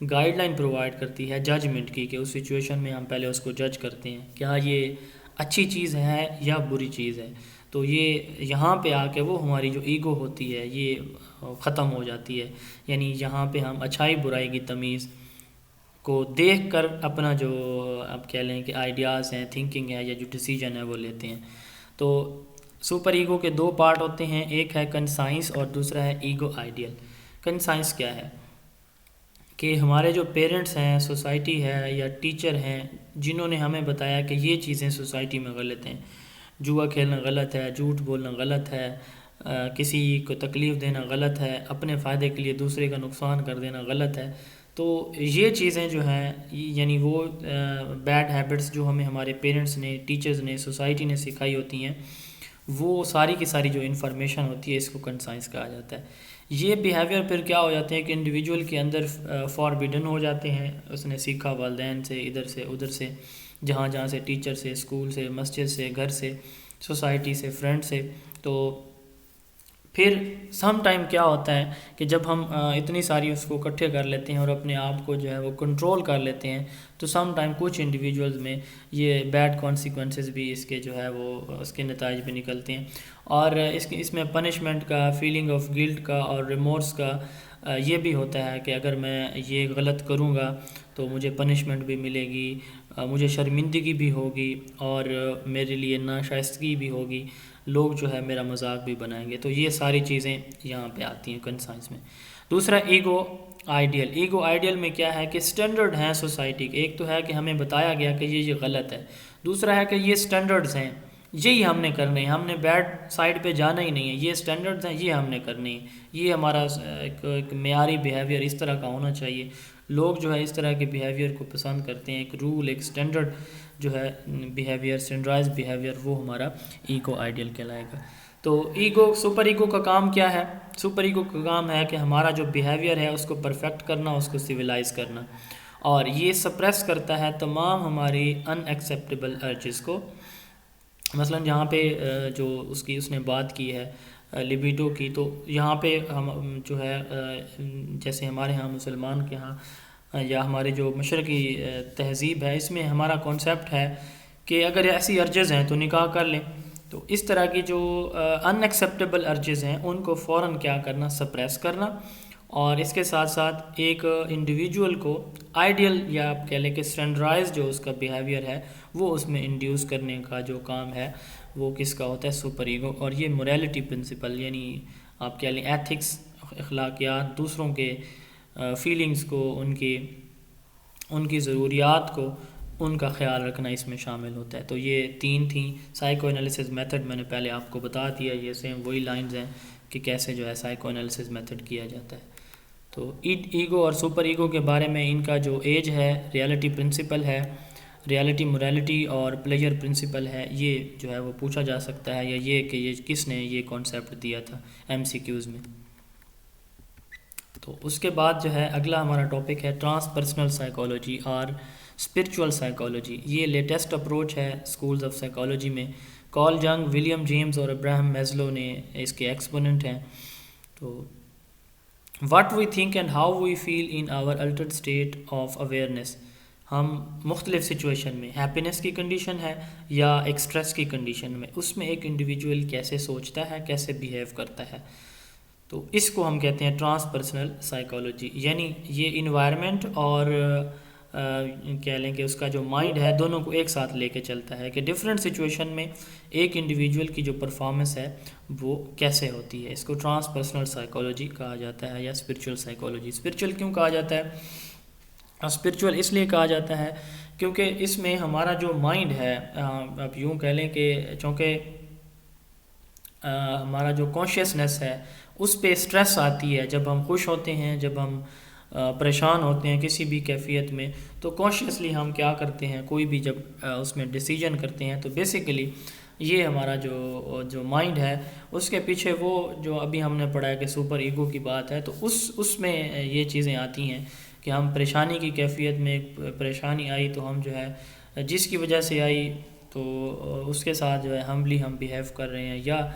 گائیڈ لائن پرووائڈ کرتی ہے ججمنٹ کی، کہ اس سچویشن میں ہم پہلے اس کو جج کرتے ہیں کہ ہاں یہ اچھی چیز ہے یا بری چیز ہے. تو یہ یہاں پہ آ کے وہ ہماری جو ایگو ہوتی ہے یہ ختم ہو جاتی ہے. یعنی یہاں پہ ہم اچھائی برائی کی تمیز کو دیکھ کر اپنا جو آپ کہہ لیں کہ آئیڈیاز ہیں، تھنکنگ ہے یا جو ڈیسیجن ہے وہ لیتے ہیں. تو سپر ایگو کے 2 پارٹ ہوتے ہیں، ایک ہے کنسائنس اور دوسرا ہے ایگو آئیڈیل. کنسائنس کیا ہے کہ ہمارے جو پیرنٹس ہیں، سوسائٹی ہے یا ٹیچر ہیں، جنہوں نے ہمیں بتایا کہ یہ چیزیں سوسائٹی میں غلط ہیں، جوا کھیلنا غلط ہے، جھوٹ بولنا غلط ہے، کسی کو تکلیف دینا غلط ہے، اپنے فائدے کے لیے دوسرے کا نقصان کر دینا غلط ہے. تو یہ چیزیں جو ہیں یعنی وہ بیڈ ہیبٹس جو ہمیں ہمارے پیرنٹس نے، ٹیچرز نے، سوسائٹی نے سکھائی ہوتی ہیں، وہ ساری کی ساری جو انفارمیشن ہوتی ہے اس کو کنسائنس کہا جاتا ہے. یہ بیہیویئر پھر کیا ہو جاتے ہیں کہ انڈیویجول کے اندر فاربیڈن ہو جاتے ہیں. اس نے سیکھا والدین سے، ادھر سے ادھر سے، جہاں جہاں سے، ٹیچر سے، اسکول سے، مسجد سے، گھر سے، سوسائٹی سے، فرینڈ سے. تو پھر سم ٹائم کیا ہوتا ہے کہ جب ہم اتنی ساری اس کو اکٹھے کر لیتے ہیں اور اپنے آپ کو جو ہے وہ کنٹرول کر لیتے ہیں، تو سم ٹائم کچھ انڈیویجولز میں یہ بیڈ کانسیکوینسز بھی اس کے جو ہے وہ اس کے نتائج بھی نکلتے ہیں. اور اس میں پنشمنٹ کا، فیلنگ آف گلٹ کا اور ریمورس کا یہ بھی ہوتا ہے کہ اگر میں یہ غلط کروں گا تو مجھے پنشمنٹ بھی ملے گی، مجھے شرمندگی بھی ہوگی، اور میرے لیے ناشائستگی بھی ہوگی، لوگ جو ہے میرا مذاق بھی بنائیں گے. تو یہ ساری چیزیں یہاں پہ آتی ہیں کنسائنس میں. دوسرا ایگو آئیڈیل. ایگو آئیڈیل میں کیا ہے کہ سٹینڈرڈ ہیں سوسائٹی کے. ایک تو ہے کہ ہمیں بتایا گیا کہ یہ غلط ہے، دوسرا ہے کہ یہ سٹینڈرڈز ہیں، یہی ہم نے کرنے ہیں، ہم نے بیڈ سائڈ پہ جانا ہی نہیں ہے، یہ سٹینڈرڈز ہیں، یہ ہم نے کرنے ہیں، یہ ہمارا ایک معیاری بیہیویئر اس طرح کا ہونا چاہیے. لوگ جو ہے اس طرح کے بیہیویئر کو پسند کرتے ہیں. ایک رول، ایک سٹینڈرڈ جو ہے بیہیویئر، سٹینڈرڈائز بیہیویئر، وہ ہمارا ایگو آئیڈیل کہلائے گا. تو ایگو، سپر ایگو کا کام کیا ہے؟ سپر ایگو کا کام ہے کہ ہمارا جو بیہیویئر ہے اس کو پرفیکٹ کرنا، اس کو سویلائز کرنا، اور یہ سپریس کرتا ہے تمام ہماری ان ایکسیپٹیبل ارجز کو. مثلا جہاں پہ جو اس نے بات کی ہے لبیڈو کی، تو یہاں پہ ہم جو ہے جیسے ہمارے ہاں مسلمان کے ہاں یا ہمارے جو مشرقی تہذیب ہے، اس میں ہمارا کانسیپٹ ہے کہ اگر ایسی ارجز ہیں تو نکاح کر لیں. تو اس طرح کی جو ان ایکسیپٹیبل ارجز ہیں ان کو فوراً کیا کرنا، سپریس کرنا، اور اس کے ساتھ ساتھ ایک انڈیویجول کو آئیڈیل یا آپ کہہ لیں کہ اسٹینڈرائز جو اس کا بیہیویئر ہے وہ اس میں انڈیوس کرنے کا جو کام ہے وہ کس کا ہوتا ہے، سپر ایگو. اور یہ موریلٹی پرنسپل، یعنی آپ کہہ لیں ایتھکس، اخلاقیات، دوسروں کے فیلنگز کو، ان کی ضروریات کو، ان کا خیال رکھنا اس میں شامل ہوتا ہے. تو یہ 3 تھیں. سائیکو انالیسس میتھڈ میں نے پہلے آپ کو بتا دیا، یہ سیم وہی لائنز ہیں کہ کیسے جو ہے سائیکو انالیسس میتھڈ کیا جاتا ہے. تو ایگو اور سپر ایگو کے بارے میں ان کا جو ایج ہے، ریالٹی پرنسپل ہے، ریالٹی موریلٹی اور پلیجر پرنسپل ہے، یہ جو ہے وہ پوچھا جا سکتا ہے، یا یہ کہ یہ کس نے یہ کانسیپٹ دیا تھا MCQs میں. تو اس کے بعد جو ہے اگلا ہمارا ٹاپک ہے ٹرانس پرسنل سائیکالوجی اور اسپرچول سائیکالوجی. یہ لیٹسٹ اپروچ ہے اسکولز آف سائیکالوجی میں. کارل جنگ، ولیم جیمز اور ابراہم میزلو نے اس کے ایکسپوننٹ ہیں. تو what we think and how we feel in our altered state of awareness. ہم مختلف سچویشن میں، ہیپینس کی کنڈیشن ہے یا ایک اسٹریس کی کنڈیشن میں، اس میں ایک انڈیویجول کیسے سوچتا ہے، کیسے بیہیو کرتا ہے. تو اس کو ہم کہتے ہیں ٹرانس پرسنل سائیکالوجی. یعنی یہ انوائرمنٹ اور کہہ لیں کہ اس کا جو مائنڈ ہے دونوں کو ایک ساتھ لے کے چلتا ہے کہ ڈفرینٹ سچویشن میں ایک انڈیویجول کی جو پرفارمنس ہے وہ کیسے ہوتی ہے. اس کو ٹرانس پرسنل سائیکالوجی کہا جاتا ہے یا اسپرچول سائیکالوجی. اسپرچول کیوں کہا جاتا ہے؟ اسپرچول اس لیے کہا جاتا ہے کیونکہ اس میں ہمارا جو مائنڈ ہے، آپ یوں کہہ لیں کہ چونکہ ہمارا جو کانشیسنیس ہے اس پہ سٹریس آتی ہے. جب ہم خوش ہوتے ہیں، جب ہم پریشان ہوتے ہیں کسی بھی کیفیت میں، تو کانشیسلی ہم کیا کرتے ہیں، کوئی بھی جب اس میں ڈیسیجن کرتے ہیں، تو بیسیکلی یہ ہمارا جو مائنڈ ہے اس کے پیچھے وہ جو ابھی ہم نے پڑھا ہے کہ سپر ایگو کی بات ہے، تو اس میں یہ چیزیں آتی ہیں کہ ہم پریشانی کی کیفیت میں، پریشانی آئی تو ہم جو ہے جس کی وجہ سے آئی تو اس کے ساتھ جو ہے ہمبلی ہم بیہیو کر رہے ہیں، یا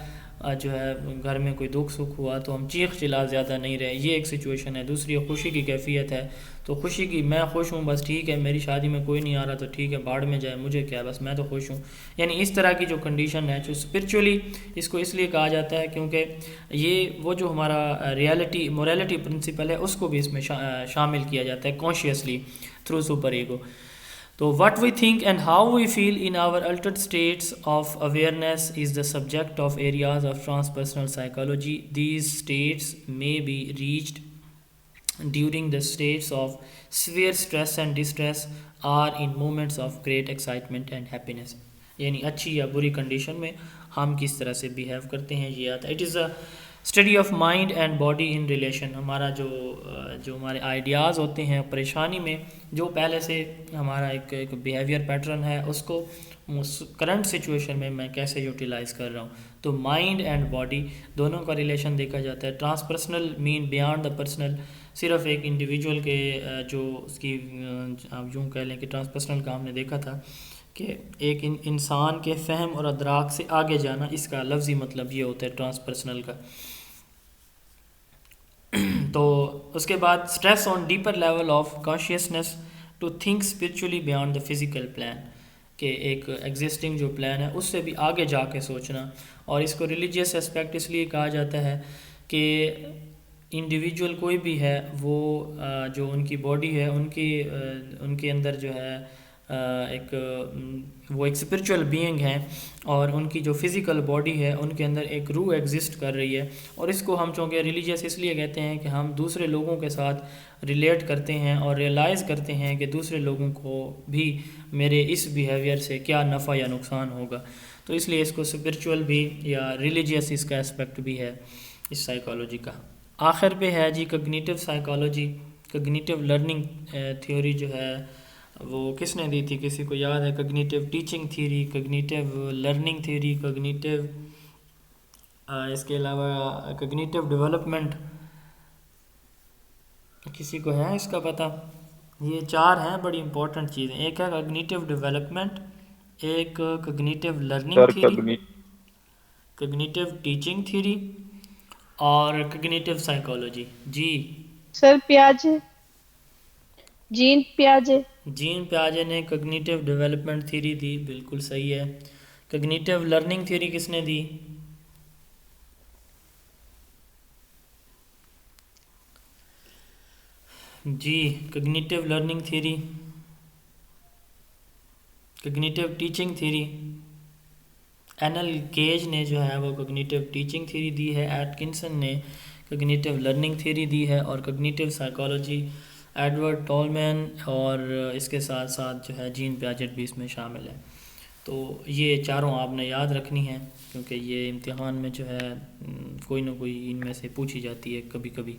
جو ہے گھر میں کوئی دکھ سکھ ہوا تو ہم چیخ چلا زیادہ نہیں رہے، یہ ایک سچویشن ہے. دوسری خوشی کی کیفیت ہے، تو خوشی کی میں خوش ہوں، بس ٹھیک ہے، میری شادی میں کوئی نہیں آ رہا تو ٹھیک ہے، بھاڑ میں جائے، مجھے کیا، بس میں تو خوش ہوں. یعنی اس طرح کی جو کنڈیشن ہے، جو اسپرچولی اس کو اس لیے کہا جاتا ہے کیونکہ یہ وہ جو ہمارا ریالٹی موریلٹی پرنسپل ہے اس کو بھی اس میں شامل کیا جاتا ہے کانشیسلی تھرو سپر ایگو. تو what we think and how we feel in our altered states of awareness is the subject of areas of transpersonal psychology. These states may be reached during the states of severe stress and distress or in moments of great excitement and happiness. یعنی اچھی یا بری condition میں ہم کس طرح سے behave کرتے ہیں، یہ آتا ہے. It is a study of mind and body in relation. ہمارا جو ہمارے آئیڈیاز ہوتے ہیں پریشانی میں، جو پہلے سے ہمارا ایک بیہیویئر پیٹرن ہے، اس کو کرنٹ سچویشن میں میں کیسے یوٹیلائز کر رہا ہوں. تو مائنڈ اینڈ باڈی دونوں کا ریلیشن دیکھا جاتا ہے. ٹرانسپرسنل مین بیانڈ دا پرسنل، صرف ایک انڈیویجول کے جو اس کی آپ یوں کہہ لیں کہ ٹرانسپرسنل کا ہم نے دیکھا تھا کہ ایک انسان کے فہم اور ادراک سے آگے جانا، اس کا لفظی مطلب یہ ہوتا ہے ٹرانسپرسنل کا. تو اس کے بعد stress on deeper level of consciousness to think spiritually beyond the physical plane, کہ ایک ایگزسٹنگ جو پلان ہے اس سے بھی آگے جا کے سوچنا. اور اس کو ریلیجیس اسپیکٹ اس لیے کہا جاتا ہے کہ انڈیویجول کوئی بھی ہے وہ جو ان کی باڈی ہے ان کے اندر جو ہے ایک وہ ایک اسپرچول بینگ ہیں، اور ان کی جو فزیکل باڈی ہے ان کے اندر ایک روح ایگزسٹ کر رہی ہے. اور اس کو ہم چونکہ ریلیجیس اس لیے کہتے ہیں کہ ہم دوسرے لوگوں کے ساتھ ریلیٹ کرتے ہیں اور ریئلائز کرتے ہیں کہ دوسرے لوگوں کو بھی میرے اس بیہیویئر سے کیا نفع یا نقصان ہوگا. تو اس لیے اس کو اسپرچول بھی یا ریلیجیس اس کا اسپیکٹ بھی ہے اس سائیکالوجی کا. آخر پہ ہے جی cognitive psychology. Cognitive learning theory جو ہے وہ کس نے دی تھی، کسی کو یاد ہے؟ Cognitive teaching theory, cognitive learning theory, cognitive اس کے علاوہ کگنیٹو ڈیولپمنٹ، کسی کو ہے اس کا پتہ؟ یہ 4 ہیں بڑی امپورٹنٹ چیزیں. ایک ہے کگنیٹو ڈیولپمنٹ، ایک کگنیٹیو لرننگ سر تھیوری، کگنیٹیو ٹیچنگ تھیوری اور کگنیٹیو سائیکالوجی. جی سر پیاجے، جین پیاجے. جین پیاجے نے کگنیٹیو ڈیولپمنٹ تھیوری دی، بالکل صحیح ہے. کگنیٹیو لرننگ تھیوری کس نے دی؟ جی cognitive learning theory. Cognitive teaching theory N L Gage نے جو ہے وہ کگنیٹیو ٹیچنگ تھیوری دی ہے. ایٹکنسن نے کگنیٹیو لرننگ تھیوری دی ہے. اور کگنیٹیو سائیکالوجی ایڈورڈ ٹولمین، اور اس کے ساتھ ساتھ جو ہے جین پیاجٹ بھی اس میں شامل ہے. تو یہ چاروں آپ نے یاد رکھنی ہیں کیونکہ یہ امتحان میں جو ہے کوئی نہ کوئی ان میں سے پوچھی جاتی ہے کبھی کبھی.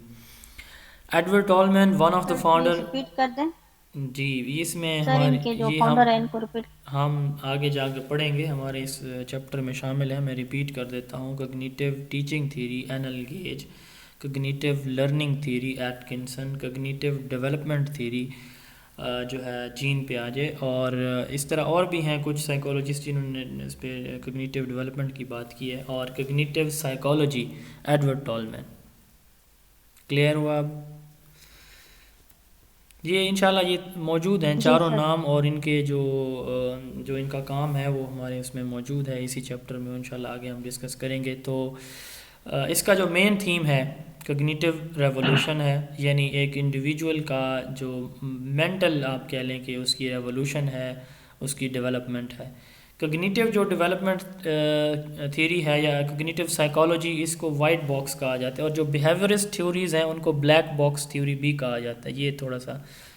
Edward Tolman one of the sir please founder. Repeat کر دیں جی اس میں سر، ان کے جو فاؤنڈر ہیں ان کو ریپیٹ. ہم آگے جا کے پڑھیں گے، ہمارے اس چیپٹر میں شامل ہے. میں ریپیٹ کر دیتا ہوں: cognitive teaching theory N L Gage, cognitive learning theory Atkinson, cognitive development theory جو ہے جین پیاجے، اور اس طرح اور بھی ہیں کچھ سائیکولوجسٹ جنہوں نے اس پہ کگنیٹیو ڈیولپمنٹ کی بات کی ہے، اور cognitive psychology Edward Tolman. Clear ہوا اب؟ یہ انشاءاللہ یہ موجود ہیں جی چاروں سر. نام، اور ان کے جو ان کا کام ہے وہ ہمارے اس میں موجود ہے اسی چیپٹر میں. انشاءاللہ آگے ہم ڈسکس کریں گے. تو اس کا جو مین تھیم ہے کگنیٹیو ریولوشن ہے، یعنی ایک انڈیویجول کا جو مینٹل آپ کہہ لیں کہ اس کی ریولوشن ہے، اس کی ڈیولپمنٹ ہے. کگنیٹیو جو ڈیولپمنٹ تھیوری ہے یا کگنیٹیو سائیکالوجی، اس کو وائٹ باکس کہا جاتا ہے، اور جو بیہیورسٹ تھیوریز ہیں ان کو بلیک باکس تھیوری بھی کہا جاتا ہے. یہ تھوڑا سا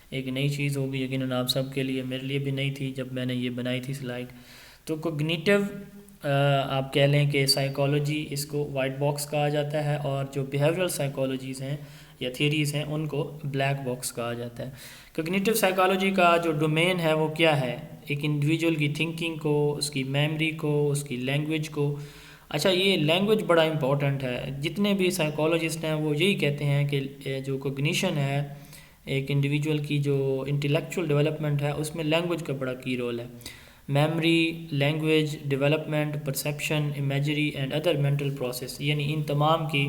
ایک نئی چیز ہوگی یقیناً آپ سب کے لیے، میرے لیے بھی نئی تھی جب میں نے یہ بنائی تھی سلائیڈ. تو کگنیٹیو آپ کہہ لیں کہ سائیکالوجی، اس کو وائٹ باکس کہا جاتا ہے، اور جو بیہیورل سائیکالوجیز ہیں یا تھیوریز ہیں ان کو بلیک باکس کہا جاتا ہے. کگنیٹیو سائیکالوجی کا جو ڈومین ہے وہ کیا ہے؟ ایک انڈیویجول کی تھنکنگ کو، اس کی میموری کو، اس کی لینگویج کو. اچھا یہ لینگویج بڑا امپورٹنٹ ہے. جتنے بھی سائیکالوجسٹ ہیں وہ یہی کہتے ہیں کہ جو کوگنیشن ہے ایک انڈیویجول کی، جو انٹلیکچول ڈیولپمنٹ ہے، اس میں لینگویج کا بڑا کی رول ہے. Memory, language development, perception, imagery and other mental process, یعنی ان تمام کی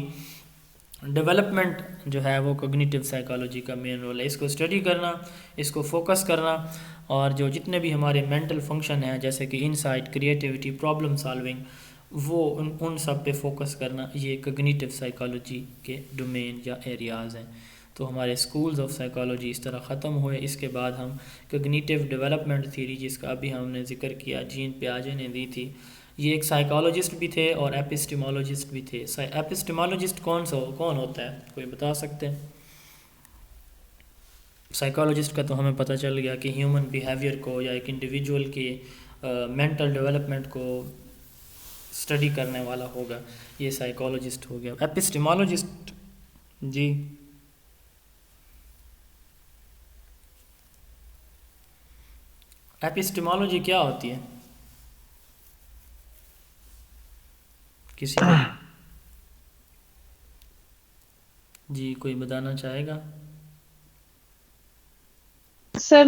ڈیولپمنٹ جو ہے وہ کوگنیٹیو سائیکالوجی کا مین رول ہے. اس کو اسٹڈی کرنا، اس کو فوکس کرنا، اور جو جتنے بھی ہمارے مینٹل فنکشن ہیں جیسے کہ انسائٹ، کریٹیوٹی، پرابلم سالونگ، وہ ان سب پہ فوکس کرنا، یہ کوگنیٹیو سائیکالوجی کے ڈومین یا ایریاز ہیں. تو ہمارے اسکولز آف سائیکالوجی اس طرح ختم ہوئے. اس کے بعد ہم کوگنیٹیو ڈیولپمنٹ تھیوری، جس کا ابھی ہم نے ذکر کیا، جین پیاجے نے دی تھی. یہ ایک سائیکالوجسٹ بھی تھے اور ایپسٹیمولوجسٹ بھی تھے. ایپسٹیمولوجسٹ کون ہوتا ہے، کوئی بتا سکتے ہیں؟ سائیکالوجسٹ کا تو ہمیں پتہ چل گیا کہ ہیومن بیہیویئر کو یا ایک انڈیویجول کی مینٹل ڈیولپمنٹ کو اسٹڈی کرنے والا ہوگا، یہ سائیکالوجسٹ ہو گیا. ایپسٹیمولوجسٹ، جی ایپسٹیمولوجی کیا ہوتی ہے؟ کسی جی کوئی بتانا چاہے گا؟ سر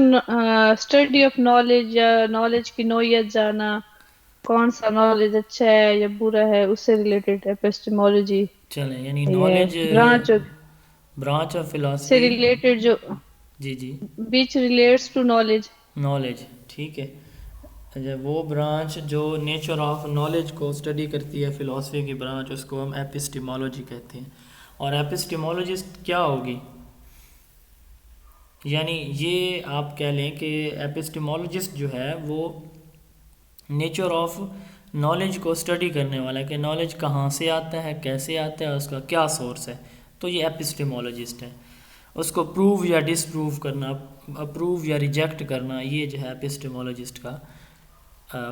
اسٹڈی آف نالج یا نالج کی نوعیت جانا، کون سا نالج اچھا ہے یا برا ہے، اس سے ریلیٹڈ ایپسٹیمولوجی. چلیں، یعنی یہ نالج برانچ آف سے فلاسفی. ریلیٹڈ جو جی which relates to knowledge. Knowledge, ٹھیک ہے. وہ برانچ جو نیچر آف نالج کو اسٹڈی کرتی ہے، فلاسفی کی برانچ، اس کو ہم ایپسٹیمولوجی کہتے ہیں. اور ایپسٹیمولوجسٹ کیا ہوگی؟ یعنی یہ آپ کہہ لیں کہ ایپسٹیمولوجسٹ جو ہے وہ نیچر آف نالج کو اسٹڈی کرنے والا ہے، کہ نالج کہاں سے آتا ہے، کیسے آتا ہے، اس کا کیا سورس ہے. تو یہ ایپسٹیمولوجسٹ ہے. اس کو پروو یا ڈس پروو کرنا، اپروو یا ریجیکٹ کرنا، یہ جو ہے ایپسٹیمولوجسٹ کا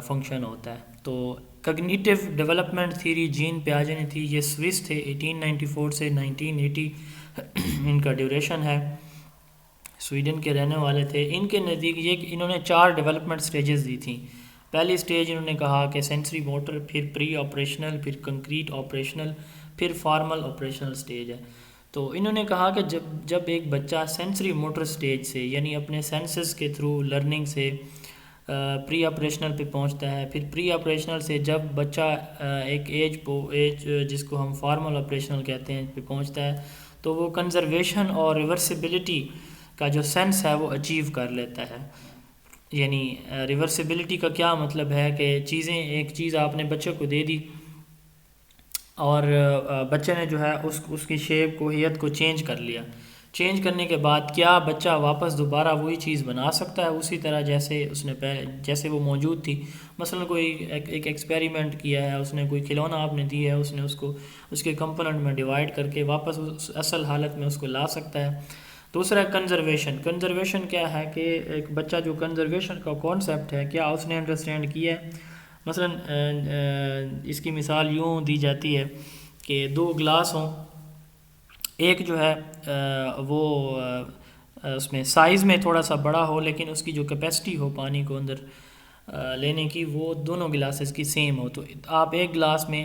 فنکشن ہوتا ہے. تو کگنیٹیو ڈیولپمنٹ تھیوری جین پیاجے نے تھی. یہ سوئس تھے، 1894 سے 1980 ان کا ڈیوریشن ہے. سویڈن کے رہنے والے تھے. ان کے نزدیک یہ انہوں نے 4 ڈیولپمنٹ سٹیجز دی تھیں. پہلی سٹیج انہوں نے کہا کہ سینسری موٹر، پھر پری آپریشنل، پھر کنکریٹ آپریشنل، پھر فارمل آپریشنل سٹیج ہے. تو انہوں نے کہا کہ جب ایک بچہ سینسری موٹر سٹیج سے، یعنی اپنے سینسز کے تھرو لرننگ سے پری آپریشنل پہ پہنچتا ہے. پھر پری آپریشنل سے جب بچہ ایک ایج جس کو ہم فارمل آپریشنل کہتے ہیں پہ پہنچتا ہے تو وہ کنزرویشن اور ریورسبلٹی کا جو سینس ہے وہ اچیو کر لیتا ہے. یعنی ریورسبلٹی کا کیا مطلب ہے کہ ایک چیز آپ نے بچے کو دے دی اور بچے نے جو ہے اس کی شیپ کو ہیئت کو چینج کر لیا. چینج کرنے کے بعد کیا بچہ واپس دوبارہ وہی چیز بنا سکتا ہے اسی طرح جیسے وہ موجود تھی؟ مثلا کوئی ایک ایکسپیریمنٹ کیا ہے، اس نے کوئی کھلونا آپ نے دی ہے، اس نے اس کو اس کے کمپوننٹ میں ڈیوائڈ کر کے واپس اس اصل حالت میں اس کو لا سکتا ہے. دوسرا کنزرویشن کیا ہے کہ ایک بچہ جو کنزرویشن کا کانسیپٹ ہے کیا اس نے انڈرسٹینڈ کیا ہے. مثلا اس کی مثال یوں دی جاتی ہے کہ 2 گلاس ہوں، ایک جو ہے وہ اس میں سائز میں تھوڑا سا بڑا ہو لیکن اس کی جو کیپیسٹی ہو پانی کو اندر لینے کی وہ دونوں گلاسز کی سیم ہو. تو آپ ایک گلاس میں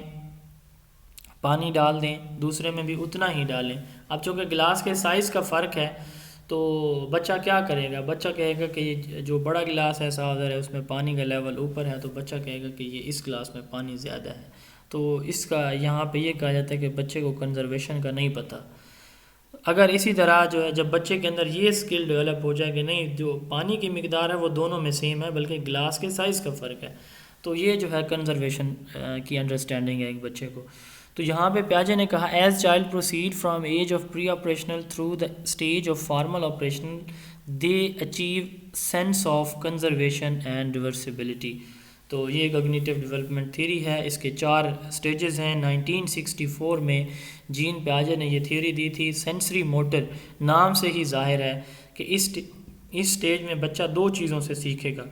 پانی ڈال دیں، دوسرے میں بھی اتنا ہی ڈالیں. اب چونکہ گلاس کے سائز کا فرق ہے تو بچہ کیا کرے گا؟ بچہ کہے گا کہ جو بڑا گلاس ہے ظاہر ہے اس میں پانی کا لیول اوپر ہے، تو بچہ کہے گا کہ یہ اس گلاس میں پانی زیادہ ہے. تو اس کا یہاں پہ یہ کہا جاتا ہے کہ بچے کو کنزرویشن کا نہیں پتہ. اگر اسی طرح جو ہے جب بچے کے اندر یہ اسکل ڈیولپ ہو جائے کہ نہیں جو پانی کی مقدار ہے وہ دونوں میں سیم ہے بلکہ گلاس کے سائز کا فرق ہے، تو یہ جو ہے کنزرویشن کی انڈرسٹینڈنگ ہے ایک بچے کو. تو یہاں پہ پیاجے نے کہا as child proceed from age of preoperational through the stage of formal operation they achieve sense of conservation and reversibility. تو یہ کگنیٹو ڈیولپمنٹ تھیوری ہے، اس کے 4 سٹیجز ہیں. 1964 میں جین پیاجے نے یہ تھیوری دی تھی. سینسری موٹر نام سے ہی ظاہر ہے کہ اس سٹیج میں بچہ 2 چیزوں سے سیکھے گا.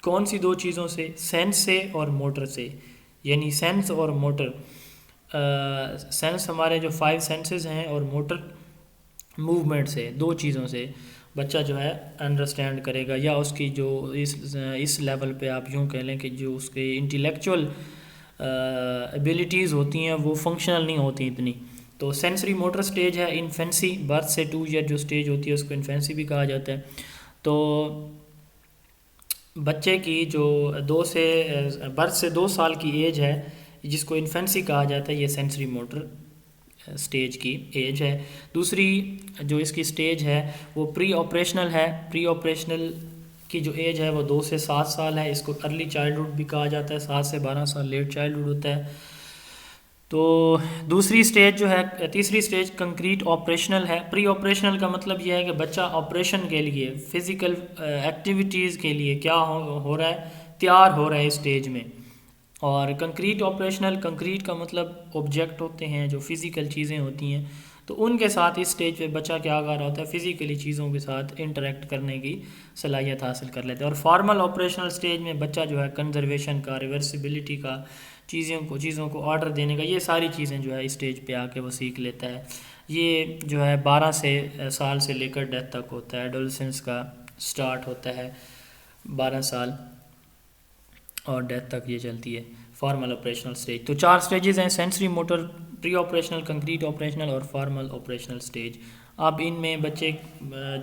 کون سی 2 چیزوں سے؟ سینس سے اور موٹر سے. یعنی سینس اور موٹر، سینس ہمارے جو 5 سینسز ہیں اور موٹر موومنٹ سے، 2 چیزوں سے بچہ جو ہے انڈرسٹینڈ کرے گا. یا اس کی جو اس لیول پہ آپ یوں کہہ لیں کہ جو اس کے انٹیلیکچول ایبیلٹیز ہوتی ہیں وہ فنکشنل نہیں ہوتی اتنی. تو سینسری موٹر سٹیج ہے انفینسی، برتھ سے 2 ایئر جو سٹیج ہوتی ہے اس کو انفینسی بھی کہا جاتا ہے. تو بچے کی جو برتھ سے 2 سال کی ایج ہے جس کو انفینسی کہا جاتا ہے، یہ سینسری موٹر سٹیج کی ایج ہے. دوسری جو اس کی سٹیج ہے وہ پری آپریشنل ہے. پری آپریشنل کی جو ایج ہے وہ 2 سے 7 سال ہے. اس کو ارلی چائلڈہڈ بھی کہا جاتا ہے، 7 سے 12 سال لیٹ چائلڈہڈ ہوتا ہے. تو دوسری سٹیج جو ہے، تیسری سٹیج کنکریٹ آپریشنل ہے. پری آپریشنل کا مطلب یہ ہے کہ بچہ آپریشن کے لیے، فزیکل ایکٹیویٹیز کے لیے کیا ہو رہا ہے، تیار ہو رہا ہے اس سٹیج میں. اور کنکریٹ آپریشنل، کنکریٹ کا مطلب آبجیکٹ ہوتے ہیں جو فزیکل چیزیں ہوتی ہیں، تو ان کے ساتھ اس سٹیج پہ بچہ کیا کر رہا ہوتا ہے، فزیکلی چیزوں کے ساتھ انٹریکٹ کرنے کی صلاحیت حاصل کر لیتا ہے. اور فارمل آپریشنل سٹیج میں بچہ جو ہے کنزرویشن کا، ریورسبلٹی کا، چیزوں کو آرڈر دینے کا، یہ ساری چیزیں جو ہے اس سٹیج پہ آ کے وہ سیکھ لیتا ہے. یہ جو ہے 12 سال سے لے کر ڈیتھ تک ہوتا ہے. ایڈولسنس کا سٹارٹ ہوتا ہے 12 سال اور ڈیتھ تک یہ چلتی ہے فارمل آپریشنل سٹیج. تو 4 سٹیجز ہیں، sensory motor, pre operational, concrete operational اور فارمل آپریشنل سٹیج. اب ان میں بچے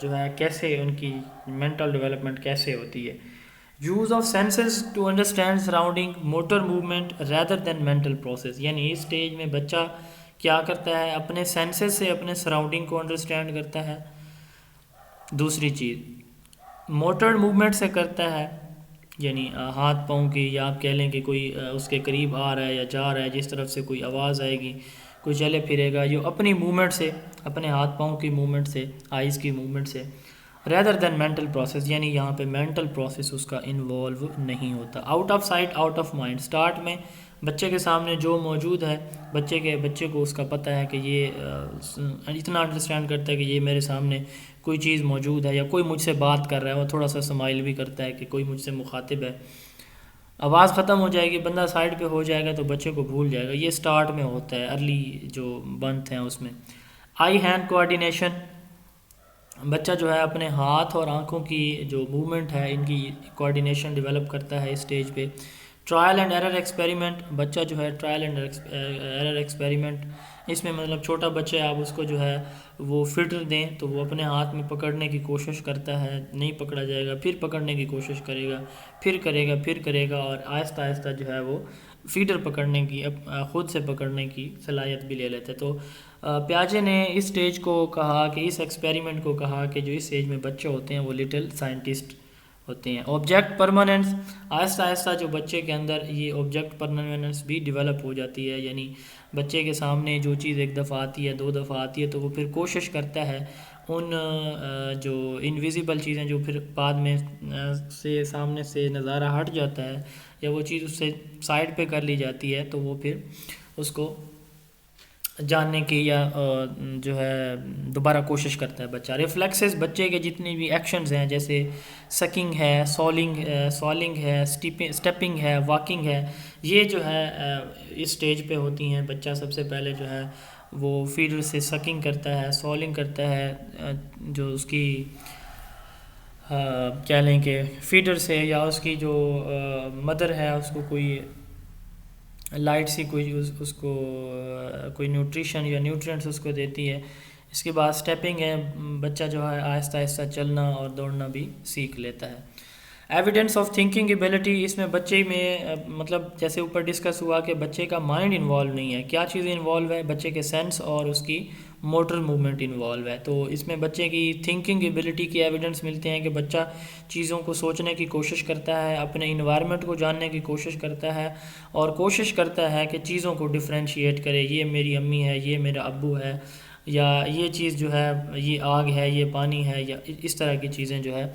جو ہے کیسے ان کی مینٹل ڈیولپمنٹ کیسے ہوتی ہے. Use of senses to understand surrounding, motor movement rather than mental process. یعنی اس سٹیج میں بچہ کیا کرتا ہے، اپنے سینسز سے اپنے سراؤنڈنگ کو انڈرسٹینڈ کرتا ہے. دوسری چیز موٹر موومنٹ سے کرتا ہے، یعنی ہاتھ پاؤں کی، یا آپ کہہ لیں کہ کوئی اس کے قریب آ رہا ہے یا جا رہا ہے، جس طرف سے کوئی آواز آئے گی، کوئی چلے پھرے گا، یہ اپنی موومنٹ سے، اپنے ہاتھ پاؤں کی موومنٹ سے، آئیز کی موومنٹ سے. ریدر دین مینٹل پروسیس، یعنی یہاں پہ مینٹل پروسیس اس کا انوالو نہیں ہوتا. Out of sight out of mind. Start میں بچے کے سامنے جو موجود ہے، بچے کو اس کا پتہ ہے کہ یہ اتنا انڈرسٹینڈ کرتا ہے کہ یہ میرے سامنے کوئی چیز موجود ہے، یا کوئی مجھ سے بات کر رہا ہے، وہ تھوڑا سا سمائل بھی کرتا ہے کہ کوئی مجھ سے مخاطب ہے. آواز ختم ہو جائے گی، بندہ سائڈ پہ ہو جائے گا تو بچے کو بھول جائے گا. یہ سٹارٹ میں ہوتا ہے، ارلی جو منتھ ہیں اس میں. آئی ہینڈ کوآرڈینیشن، بچہ جو ہے اپنے ہاتھ اور آنکھوں کی جو موومنٹ ہے ان کی کوآرڈینیشن ڈیولپ کرتا ہے اس سٹیج پہ. ٹرائل اینڈ ایرر ایکسپیریمنٹ، بچہ جو ہے ٹرائل اینڈ ایرر ایکسپیریمنٹ، اس میں مطلب چھوٹا بچہ آپ اس کو جو ہے وہ فلٹر دیں تو وہ اپنے ہاتھ میں پکڑنے کی کوشش کرتا ہے، نہیں پکڑا جائے گا، پھر پکڑنے کی کوشش کرے گا، پھر کرے گا اور آہستہ آہستہ جو ہے وہ فیڈر پکڑنے کی، خود سے پکڑنے کی صلاحیت بھی لے لیتے. تو پیاجے نے اس سٹیج کو کہا کہ اس ایکسپیریمنٹ کو کہا کہ جو اس سٹیج میں بچے ہوتے ہیں وہ لٹل سائنٹسٹ ہوتے ہیں. آبجیکٹ پرماننس، آہستہ آہستہ جو بچے کے اندر یہ آبجیکٹ پرماننس بھی ڈیولپ ہو جاتی ہے، یعنی بچے کے سامنے جو چیز ایک دفعہ آتی ہے، 2 دفعہ آتی ہے، تو وہ پھر کوشش کرتا ہے ان جو انویزیبل چیزیں جو پھر بعد میں سے سامنے سے نظارہ ہٹ جاتا ہے یا وہ چیز اس سے سائڈ پہ کر لی جاتی ہے، تو وہ پھر اس کو جاننے کی یا جو ہے دوبارہ کوشش کرتا ہے بچہ. ریفلیکسز، بچے کے جتنی بھی ایکشنز ہیں جیسے سکنگ ہے، سوالنگ ہے، اسٹیپنگ ہے، واکنگ ہے، یہ جو ہے اس سٹیج پہ ہوتی ہیں. بچہ سب سے پہلے جو ہے وہ فیڈر سے سکنگ کرتا ہے، سوالنگ کرتا ہے، جو اس کی کہہ لیں کہ فیڈر سے یا اس کی جو مدر ہے اس کو کوئی لائٹ سی کوئی اس کو کوئی نیوٹریشن یا نیوٹرینٹس اس کو دیتی ہے. اس کے بعد سٹیپنگ ہے، بچہ جو ہے آہستہ آہستہ چلنا اور دوڑنا بھی سیکھ لیتا ہے. ایویڈنس آف تھنکنگ ایبلٹی، اس میں بچے میں مطلب جیسے اوپر ڈسکس ہوا کہ بچے کا مائنڈ انوالو نہیں ہے، کیا چیزیں انوالو ہے، بچے کے سینس اور اس کی موٹر موومنٹ انوالو ہے. تو اس میں بچے کی تھنکنگ ایبلٹی کی ایویڈنس ملتے ہیں کہ بچہ چیزوں کو سوچنے کی کوشش کرتا ہے، اپنے انوائرمنٹ کو جاننے کی کوشش کرتا ہے اور کوشش کرتا ہے کہ چیزوں کو ڈفرینشیٹ کرے، یہ میری امی ہے، یہ میرا ابو ہے، یا یہ چیز جو ہے یہ آگ ہے، یہ پانی ہے، یا اس طرح کی چیزیں جو ہے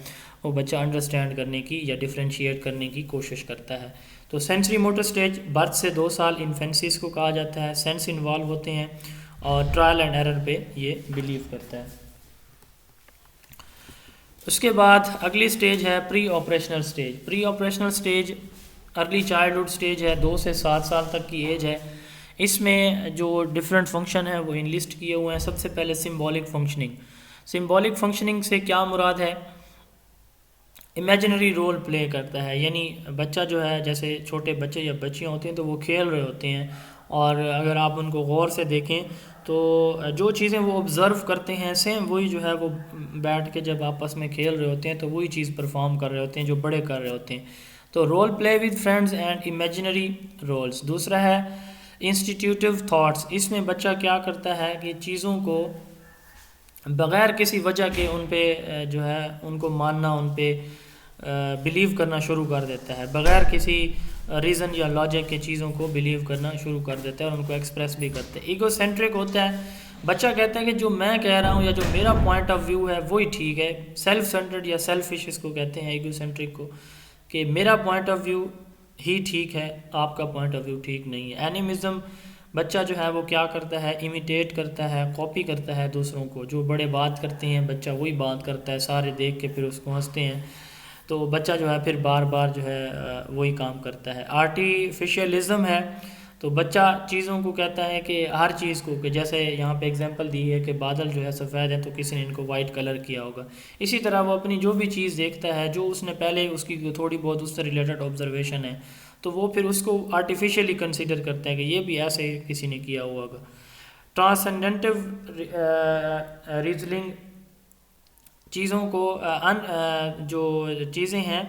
وہ بچہ انڈرسٹینڈ کرنے کی یا ڈفرینشیٹ کرنے کی کوشش کرتا ہے. تو سینسری موٹر سٹیج برتھ سے 2 سال انفینسیز کو کہا جاتا ہے، سینس انوالو ہوتے ہیں اور ٹرائل اینڈ ایرر پہ یہ بلیو کرتا ہے. اس کے بعد اگلی سٹیج ہے pre operational stage. Pre operational stage early childhood stage ہے، 2 سے 7 سال تک کی ایج ہے. اس میں جو ڈفرینٹ فنکشن ہیں وہ انلسٹ کیے ہوئے ہیں. سب سے پہلے سمبولک فنکشننگ. سمبولک فنکشننگ سے کیا مراد ہے؟ امیجنری رول پلے کرتا ہے، یعنی بچہ جو ہے جیسے چھوٹے بچے یا بچیاں ہوتے ہیں تو وہ کھیل رہے ہوتے ہیں، اور اگر آپ ان کو غور سے دیکھیں تو جو چیزیں وہ آبزرو کرتے ہیں سیم وہی جو ہے وہ بیٹھ کے جب آپس میں کھیل رہے ہوتے ہیں تو وہی چیز پرفارم کر رہے ہوتے ہیں جو بڑے کر رہے ہوتے ہیں. تو role play with friends and imaginary roles. دوسرا ہے انسٹیٹیوٹیو تھاٹس. اس میں بچہ کیا کرتا ہے کہ چیزوں کو بغیر کسی وجہ کے ان پہ جو ہے ان کو ماننا، ان پہ بلیو کرنا شروع کر دیتا ہے، بغیر کسی ریزن یا لاجک کے چیزوں کو بلیو کرنا شروع کر دیتا ہے اور ان کو ایکسپریس بھی کرتا ہے. ایگو سینٹرک ہوتا ہے، بچہ کہتا ہے کہ جو میں کہہ رہا ہوں یا جو میرا پوائنٹ آف ویو ہے وہی ٹھیک ہے. سیلف سینٹرڈ یا سیلفش اس کو کہتے ہیں ایگو سینٹرک کو، کہ میرا پوائنٹ آف ویو ہی ٹھیک ہے، آپ کا پوائنٹ آف ویو ٹھیک نہیں ہے. اینیمزم، بچہ جو ہے وہ کیا کرتا ہے، امیٹیٹ کرتا ہے، کاپی کرتا ہے دوسروں کو. جو بڑے بات کرتے ہیں بچہ وہی بات کرتا ہے، سارے دیکھ کے پھر اس کو ہنستے ہیں تو بچہ جو ہے پھر بار بار جو ہے وہی کام کرتا ہے. آرٹیفیشلزم ہے، تو بچہ چیزوں کو کہتا ہے کہ ہر چیز کو، کہ جیسے یہاں پہ اگزامپل دی ہے کہ بادل جو ہے سفید ہے تو کسی نے ان کو وائٹ کلر کیا ہوگا. اسی طرح وہ اپنی جو بھی چیز دیکھتا ہے، جو اس نے پہلے اس کی تھوڑی بہت اس سے ریلیٹڈ آبزرویشن ہے تو وہ پھر اس کو آرٹیفیشلی کنسیڈر کرتا ہے کہ یہ بھی ایسے کسی نے کیا ہوا ہوگا. ٹرانسینڈنٹو ریزننگ، چیزوں کو جو چیزیں ہیں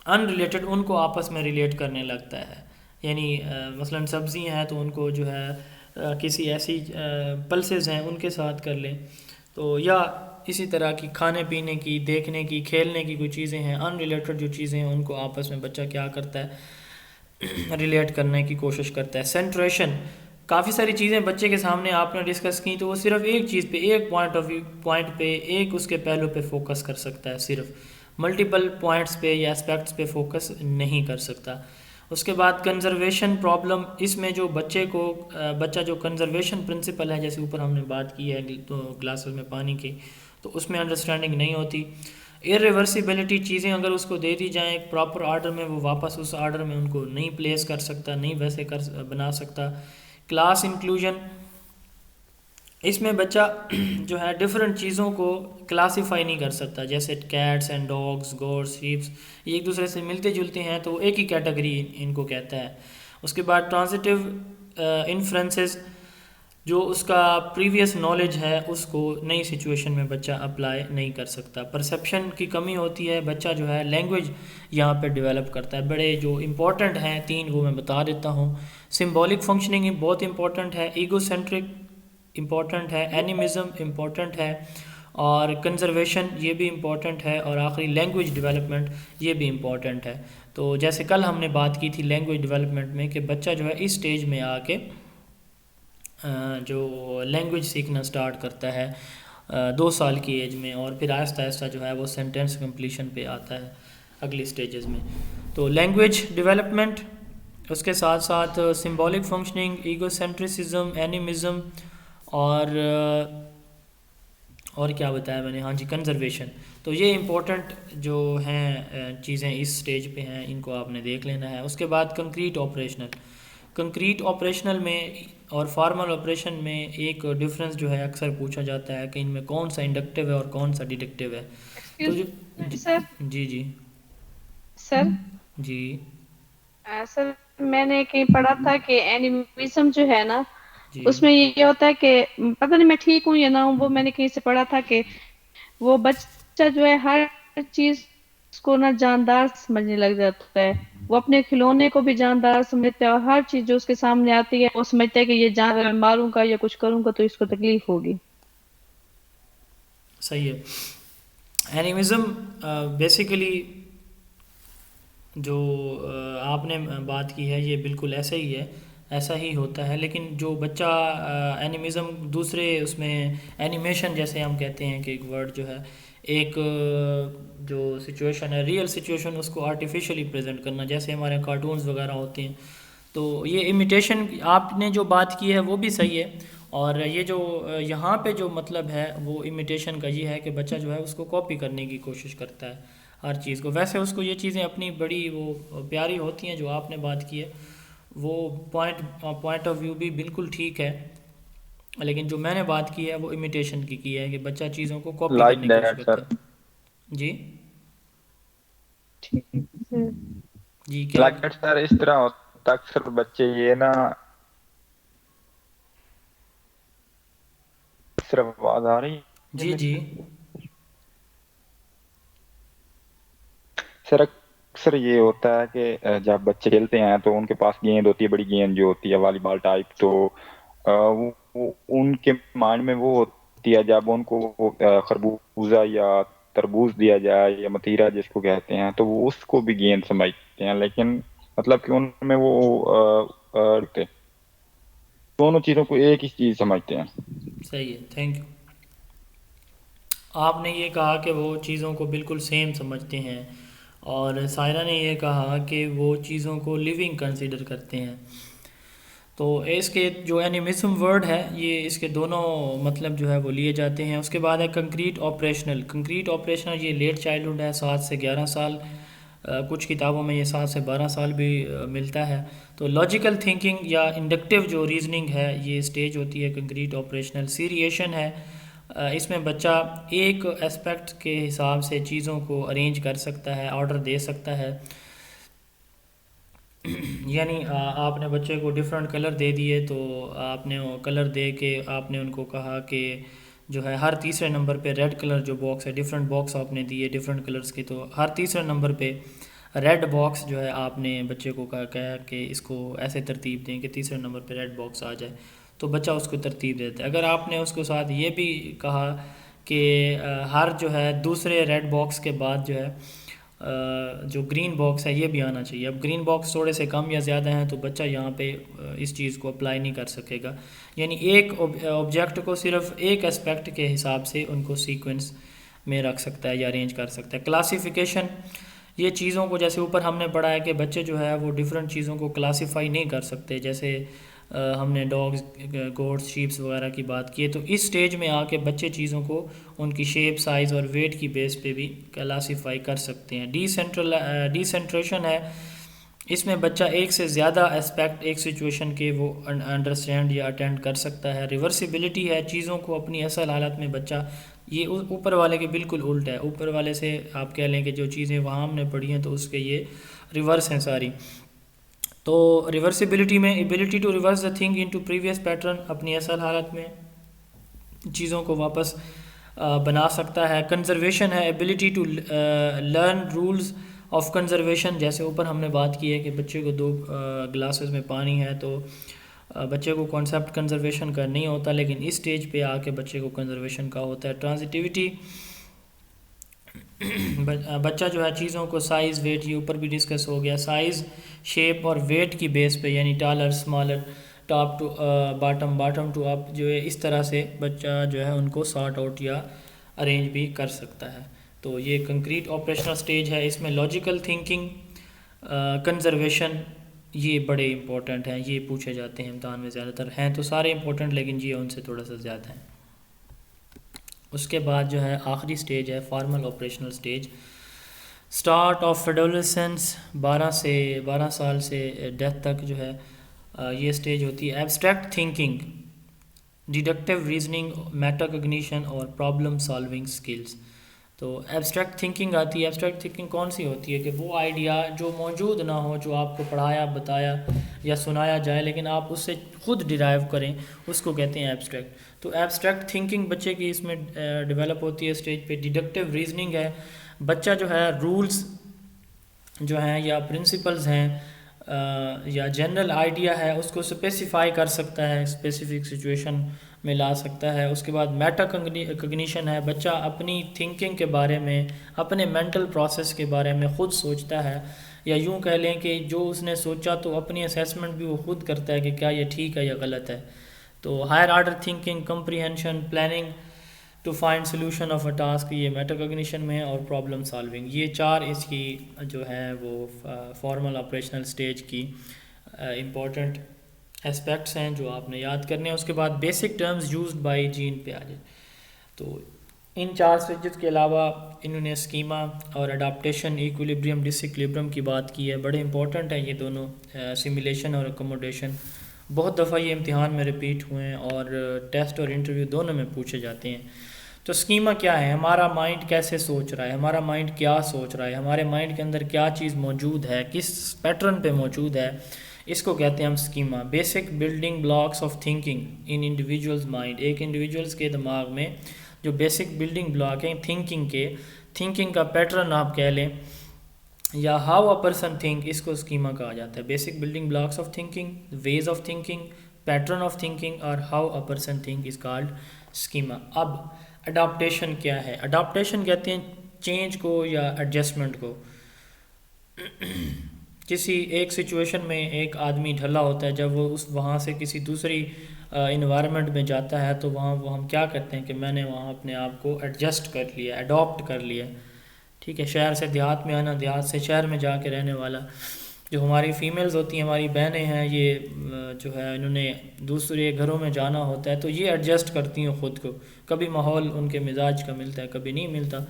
ان ریلیٹڈ ان کو آپس میں ریلیٹ کرنے لگتا ہے. یعنی مثلا سبزی ہیں تو ان کو جو ہے کسی ایسی پلسز ہیں ان کے ساتھ کر لیں، تو یا اسی طرح کی کھانے پینے کی، دیکھنے کی، کھیلنے کی کوئی چیزیں ہیں ان ریلیٹڈ جو چیزیں ہیں ان کو آپس میں بچہ کیا کرتا ہے، ریلیٹ کرنے کی کوشش کرتا ہے. سینٹریشن، کافی ساری چیزیں بچے کے سامنے آپ نے ڈسکس کی تو وہ صرف ایک چیز پہ، ایک پوائنٹ پہ، ایک اس کے پہلو پہ فوکس کر سکتا ہے، صرف ملٹیپل پوائنٹس پہ یا اسپیکٹس پہ فوکس نہیں کر سکتا. اس کے بعد کنزرویشن پرابلم، اس میں جو بچہ جو کنزرویشن پرنسپل ہے جیسے اوپر ہم نے بات کی ہے تو گلاسز میں پانی کی، تو اس میں انڈرسٹینڈنگ نہیں ہوتی. ایئرریورسیبلٹی، چیزیں اگر اس کو دے دی جائیں ایک پراپر آرڈر میں وہ واپس اس آرڈر میں ان کو نہیں پلیس کر سکتا، نہیں ویسے بنا سکتا. کلاس انکلوژن، اس میں بچہ جو ہے ڈفرینٹ چیزوں کو کلاسیفائی نہیں کر سکتا، جیسے cats and dogs, gods, shapes, یہ ایک دوسرے سے ملتے جلتے ہیں تو ایک ہی کیٹیگری ان کو کہتا ہے۔ اس کے بعد ٹرانزٹیو انفرنسز، جو اس کا پریویس نالج ہے اس کو نئی سچویشن میں بچہ اپلائی نہیں کر سکتا۔ پرسیپشن کی کمی ہوتی ہے، بچہ جو ہے لینگویج یہاں پہ ڈیولپ کرتا ہے۔ بڑے جو امپورٹنٹ ہیں تین وہ میں بتا دیتا ہوں۔ سمبولک فنکشننگ بہت امپورٹنٹ ہے، ایگو سینٹرک امپورٹنٹ ہے، اینیمزم امپورٹنٹ ہے، اور کنزرویشن یہ بھی امپورٹنٹ ہے، اور آخری لینگویج ڈیولپمنٹ یہ بھی امپورٹنٹ ہے۔ تو جیسے کل ہم نے بات کی تھی لینگویج ڈیولپمنٹ میں کہ بچہ جو ہے اس سٹیج میں آ کے جو لینگویج سیکھنا سٹارٹ کرتا ہے 2 سال کی ایج میں، اور پھر آہستہ آہستہ جو ہے وہ سینٹینس کمپلیشن پہ آتا ہے اگلی سٹیجز میں۔ تو لینگویج ڈیولپمنٹ، اس کے ساتھ ساتھ سمبولک فنکشننگ، ایگو سینٹریسزم، اینیمزم، اور کیا بتایا میں نے، ہاں جی کنزرویشن۔ تو یہ امپورٹنٹ جو ہیں چیزیں اس سٹیج پہ ہیں، ان کو آپ نے دیکھ لینا ہے۔ اس کے بعد کنکریٹ آپریشنل میں اور فارمل آپریشن میں ایک ڈفرینس جو ہے اکثر پوچھا جاتا ہے کہ ان میں کون سا انڈکٹیو ہے اور کون سا ڈیڈکٹیو ہے۔ تو جو سر جی سر جی سر میں نے کہیں پڑھا تھا کہ اینیمزم جو ہے نا، جی اس میں یہ ہوتا ہے کہ پتہ نہیں میں ٹھیک ہوں یا نہ ہوں، وہ میں نے کہیں سے پڑھا تھا کہ وہ بچہ جو ہے ہر چیز کو نا جاندار سمجھنے لگ جاتا ہے، وہ اپنے کھلونے کو بھی جاندار سمجھتا ہے، اور ہر چیز جو اس کے سامنے آتی ہے وہ سمجھتا ہے کہ یہ جان میں ماروں گا یا کچھ کروں گا تو اس کو تکلیف ہوگی۔ صحیح ہے۔ اینیمزم بیسیکلی جو آپ نے بات کی ہے یہ بالکل ایسا ہی ہے، ایسا ہی ہوتا ہے، لیکن جو بچہ اینیمزم دوسرے اس میں اینیمیشن جیسے ہم کہتے ہیں کہ ایک ورڈ جو ہے، ایک جو سچویشن ہے ریئل سچویشن اس کو آرٹیفیشلی پریزنٹ کرنا، جیسے ہمارے کارٹونز وغیرہ ہوتے ہیں، تو یہ امیٹیشن آپ نے جو بات کی ہے وہ بھی صحیح ہے، اور یہ جو یہاں پہ جو مطلب ہے وہ امیٹیشن کا یہ ہے کہ بچہ جو ہے اس کو کاپی کرنے کی کوشش کرتا ہے ہر چیز کو۔ ویسے اس کو یہ چیزیں اپنی بڑی وہ پیاری ہوتی ہیں جو آپ نے بات کی ہے، وہ پوائنٹ آف ویو بھی بالکل ٹھیک ہے، لیکن جو میں نے بات کی ہے وہ امیٹیشن کی ہے کہ بچہ چیزوں کو کاپی لائک کرنے کی کوشش دیٹ کرتا سر۔ ہے۔ جی سر جی کیا لائک دیٹ سر، اس طرح ہوتا اکثر بچے یہ نا، صرف آواز آ رہی ہے جی میری؟ جی سر اکثر یہ ہوتا ہے کہ جب بچے کھیلتے ہیں تو ان کے پاس گیند ہوتی ہے، بڑی گیند جو ہوتی ہے والی بال ٹائپ، تو وہ ان کے مائنڈ میں وہ ہوتی ہے جب ان کو خربوزہ یا تربوز دیا جائے یا متیرا جس کو کہتے ہیں، تو وہ اس کو بھی گیند سمجھتے ہیں، لیکن مطلب کہ ان میں وہ دونوں چیزوں کو ایک ہی چیز سمجھتے ہیں۔ صحیح ہے، تھینک یو۔ آپ نے یہ کہا کہ وہ چیزوں کو بالکل سیم سمجھتے ہیں، اور سائرہ نے یہ کہا کہ وہ چیزوں کو لیونگ کنسیڈر کرتے ہیں۔ تو اس کے جو اینیمزم ورڈ ہے یہ اس کے دونوں مطلب جو ہے وہ لیے جاتے ہیں۔ اس کے بعد ہے کنکریٹ آپریشنل، یہ لیٹ چائلڈہڈ ہے، 7 سے 11 سال، کچھ کتابوں میں یہ 7 سے 12 سال بھی ملتا ہے۔ تو لاجیکل تھنکنگ یا انڈکٹیو جو ریزننگ ہے یہ سٹیج ہوتی ہے کنکریٹ آپریشنل۔ سیریشن ہے، اس میں بچہ ایک اسپیکٹ کے حساب سے چیزوں کو ارینج کر سکتا ہے، آرڈر دے سکتا ہے، یعنی آپ نے بچے کو ڈیفرنٹ کلر دے دیے تو آپ نے وہ کلر دے کے آپ نے ان کو کہا کہ جو ہے ہر تیسرے نمبر پہ ریڈ کلر جو باکس ہے، ڈیفرنٹ باکس آپ نے دیے ڈیفرنٹ کلرز کے، تو ہر تیسرے نمبر پہ ریڈ باکس جو ہے آپ نے بچے کو کہا کہ اس کو ایسے ترتیب دیں کہ تیسرے نمبر پہ ریڈ باکس آ جائے، تو بچہ اس کو ترتیب دیتا ہے۔ اگر آپ نے اس کو ساتھ یہ بھی کہا کہ ہر جو ہے دوسرے ریڈ باکس کے بعد جو ہے جو گرین باکس ہے یہ بھی آنا چاہیے، اب گرین باکس تھوڑے سے کم یا زیادہ ہیں تو بچہ یہاں پہ اس چیز کو اپلائی نہیں کر سکے گا، یعنی ایک آبجیکٹ کو صرف ایک اسپیکٹ کے حساب سے ان کو سیکوینس میں رکھ سکتا ہے یا ارینج کر سکتا ہے۔ کلاسیفیکیشن، یہ چیزوں کو جیسے اوپر ہم نے پڑھا ہے کہ بچے جو ہے وہ ڈیفرنٹ چیزوں کو کلاسیفائی نہیں کر سکتے، جیسے ہم نے ڈاگز، گوٹس، شیپس وغیرہ کی بات کی ہے، تو اس سٹیج میں آ کے بچے چیزوں کو ان کی شیپ، سائز اور ویٹ کی بیس پہ بھی کلاسیفائی کر سکتے ہیں۔ ڈی سینٹریشن ہے، اس میں بچہ ایک سے زیادہ اسپیکٹ ایک سچویشن کے وہ انڈرسٹینڈ یا اٹینڈ کر سکتا ہے. ریورسیبلٹی ہے چیزوں کو اپنی اصل حالت میں بچہ، یہ اوپر والے کے بالکل الٹ ہے. اوپر والے سے آپ کہہ لیں کہ جو چیزیں وہاں ہم نے پڑھی ہیں تو اس کے یہ ریورس ہیں ساری. تو ریورسیبلٹی میں ability to reverse the thing into previous pattern, اپنی اصل حالت میں چیزوں کو واپس بنا سکتا ہے. کنزرویشن ہے ability to learn rules of conservation, جیسے اوپر ہم نے بات کی ہے کہ بچے کو 2 گلاسز میں پانی ہے تو بچے کو کانسیپٹ کنزرویشن کا نہیں ہوتا، لیکن اس سٹیج پہ آ کے بچے کو کنزرویشن کا ہوتا ہے. ٹرانزٹیوٹی، بچہ جو ہے چیزوں کو سائز ویٹ، یہ اوپر بھی ڈسکس ہو گیا، سائز شیپ اور ویٹ کی بیس پہ، یعنی taller smaller, top to bottom, bottom to up, جو ہے اس طرح سے بچہ جو ہے ان کو سارٹ آؤٹ یا ارینج بھی کر سکتا ہے. تو یہ کنکریٹ آپریشنل سٹیج ہے. اس میں لاجیکل تھنکنگ، کنزرویشن، یہ بڑے امپورٹنٹ ہیں، یہ پوچھے جاتے ہیں امتحان میں. زیادہ تر ہیں تو سارے امپورٹنٹ، لیکن یہ ان سے تھوڑا سا زیادہ ہیں. اس کے بعد جو ہے آخری سٹیج ہے formal operational stage. Start of adolescence, 12 سال سے ڈیتھ تک جو ہے یہ سٹیج ہوتی ہے. Abstract thinking, deductive reasoning, meta cognition اور پرابلم سالونگ سکلز. تو ایبسٹریکٹ تھنکنگ آتی ہے. ایبسٹریکٹ تھنکنگ کون سی ہوتی ہے کہ وہ آئیڈیا جو موجود نہ ہو، جو آپ کو پڑھایا بتایا یا سنایا جائے لیکن آپ اس سے خود ڈرائیو کریں، اس کو کہتے ہیں ایبسٹریکٹ. تو ایبسٹریکٹ تھنکنگ بچے کی اس میں ڈیولپ ہوتی ہے اسٹیج پہ. ڈیڈکٹیو ریزننگ ہے، بچہ جو ہے رولز جو ہیں یا پرنسپلز ہیں یا جنرل آئیڈیا ہے اس کو اسپیسیفائی کر سکتا ہے، اسپیسیفک سچویشن میں لا سکتا ہے. اس کے بعد میٹا کگنیشن ہے، بچہ اپنی تھنکنگ کے بارے میں، اپنے مینٹل پروسیس کے بارے میں خود سوچتا ہے، یا یوں کہہ لیں کہ جو اس نے سوچا تو اپنی اسیسمنٹ بھی وہ خود کرتا ہے کہ کیا یہ ٹھیک ہے یا غلط ہے. تو higher order thinking, comprehension, planning to find solution of a task, یہ میٹا کگنیشن میں ہے. اور پرابلم سالونگ، یہ 4 اس کی جو ہے وہ فارمل آپریشنل سٹیج کی امپورٹنٹ اسپیکٹس ہیں جو آپ نے یاد کرنے ہیں. اس کے بعد basic terms used by Jean پہ آ جائے. تو ان 4 سٹیجز کے علاوہ انہوں نے اسکیما اور اڈاپٹیشن، ایکولیبریم، ڈس ایکولیبریم کی بات کی ہے. بڑے امپورٹنٹ ہیں یہ دونوں، سیمولیشن اور اکوموڈیشن. بہت دفعہ یہ امتحان میں ریپیٹ ہوئے ہیں اور ٹیسٹ اور انٹرویو دونوں میں پوچھے جاتے ہیں. تو اسکیما کیا ہے؟ ہمارا مائنڈ کیسے سوچ رہا ہے، ہمارا مائنڈ کیا سوچ رہا ہے، ہمارے مائنڈ کے اندر کیا چیز موجود ہے، کس پیٹرن پہ موجود ہے، اس کو کہتے ہیں ہم schema. Basic building blocks of thinking in individual's mind, ایک انڈیویجولز کے دماغ میں جو بیسک بلڈنگ بلاک ہیں تھنکنگ کے، تھنکنگ کا پیٹرن آپ کہہ لیں یا ہاؤ اے پرسن تھنک، اس کو اسکیما کہا جاتا ہے. Basic building blocks of thinking, ways of thinking, pattern of thinking اور how a person think is called schema. اب اڈاپٹیشن کیا ہے؟ اڈاپٹیشن کہتے ہیں چینج کو یا ایڈجسٹمنٹ کو. کسی ایک سچویشن میں ایک آدمی ڈھلا ہوتا ہے، جب وہ وہاں سے کسی دوسری انوائرمنٹ میں جاتا ہے تو وہاں وہ ہم کیا کرتے ہیں کہ میں نے وہاں اپنے آپ کو ایڈجسٹ کر لیا، اڈاپٹ کر لیا. ٹھیک ہے، شہر سے دیہات میں آنا، دیہات سے شہر میں جا کے رہنے والا. جو ہماری فیمیلز ہوتی ہیں، ہماری بہنیں ہیں، یہ جو ہے انہوں نے دوسرے گھروں میں جانا ہوتا ہے تو یہ ایڈجسٹ کرتی ہیں خود کو. کبھی ماحول ان کے مزاج کا ملتا ہے، کبھی نہیں ملتا.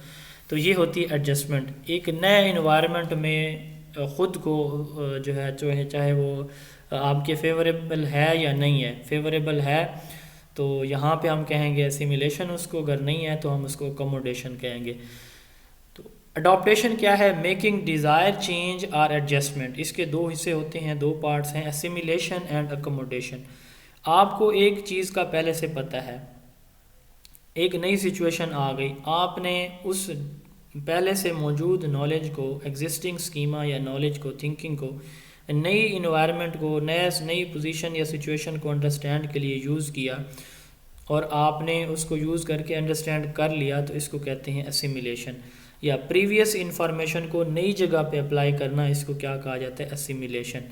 تو یہ ہوتی ہے ایڈجسٹمنٹ. ایک نئے انوائرمنٹ میں خود کو جو ہے چاہے وہ آپ کے فیوریبل ہے یا نہیں ہے. فیوریبل ہے تو یہاں پہ ہم کہیں گے اسیمیلیشن اس کو، اگر نہیں ہے تو ہم اس کو اکوموڈیشن کہیں گے. تو اڈاپٹیشن کیا ہے؟ میکنگ ڈیزائر چینج اور ایڈجسٹمنٹ. اس کے 2 حصے ہوتے ہیں، 2 پارٹس ہیں، اسیمیلیشن اینڈ اکوموڈیشن. آپ کو ایک چیز کا پہلے سے پتہ ہے، ایک نئی سچویشن آ گئی، آپ نے اس پہلے سے موجود نالج کو، ایگزسٹنگ اسکیما یا نالج کو، تھنکنگ کو، نئی انوائرمنٹ کو، نئی پوزیشن یا سچویشن کو انڈرسٹینڈ کے لیے یوز کیا اور آپ نے اس کو یوز کر کے انڈرسٹینڈ کر لیا، تو اس کو کہتے ہیں اسیمیلیشن. یا پریویس انفارمیشن کو نئی جگہ پہ اپلائی کرنا، اس کو کیا کہا جاتا ہے؟ اسیمیلیشن.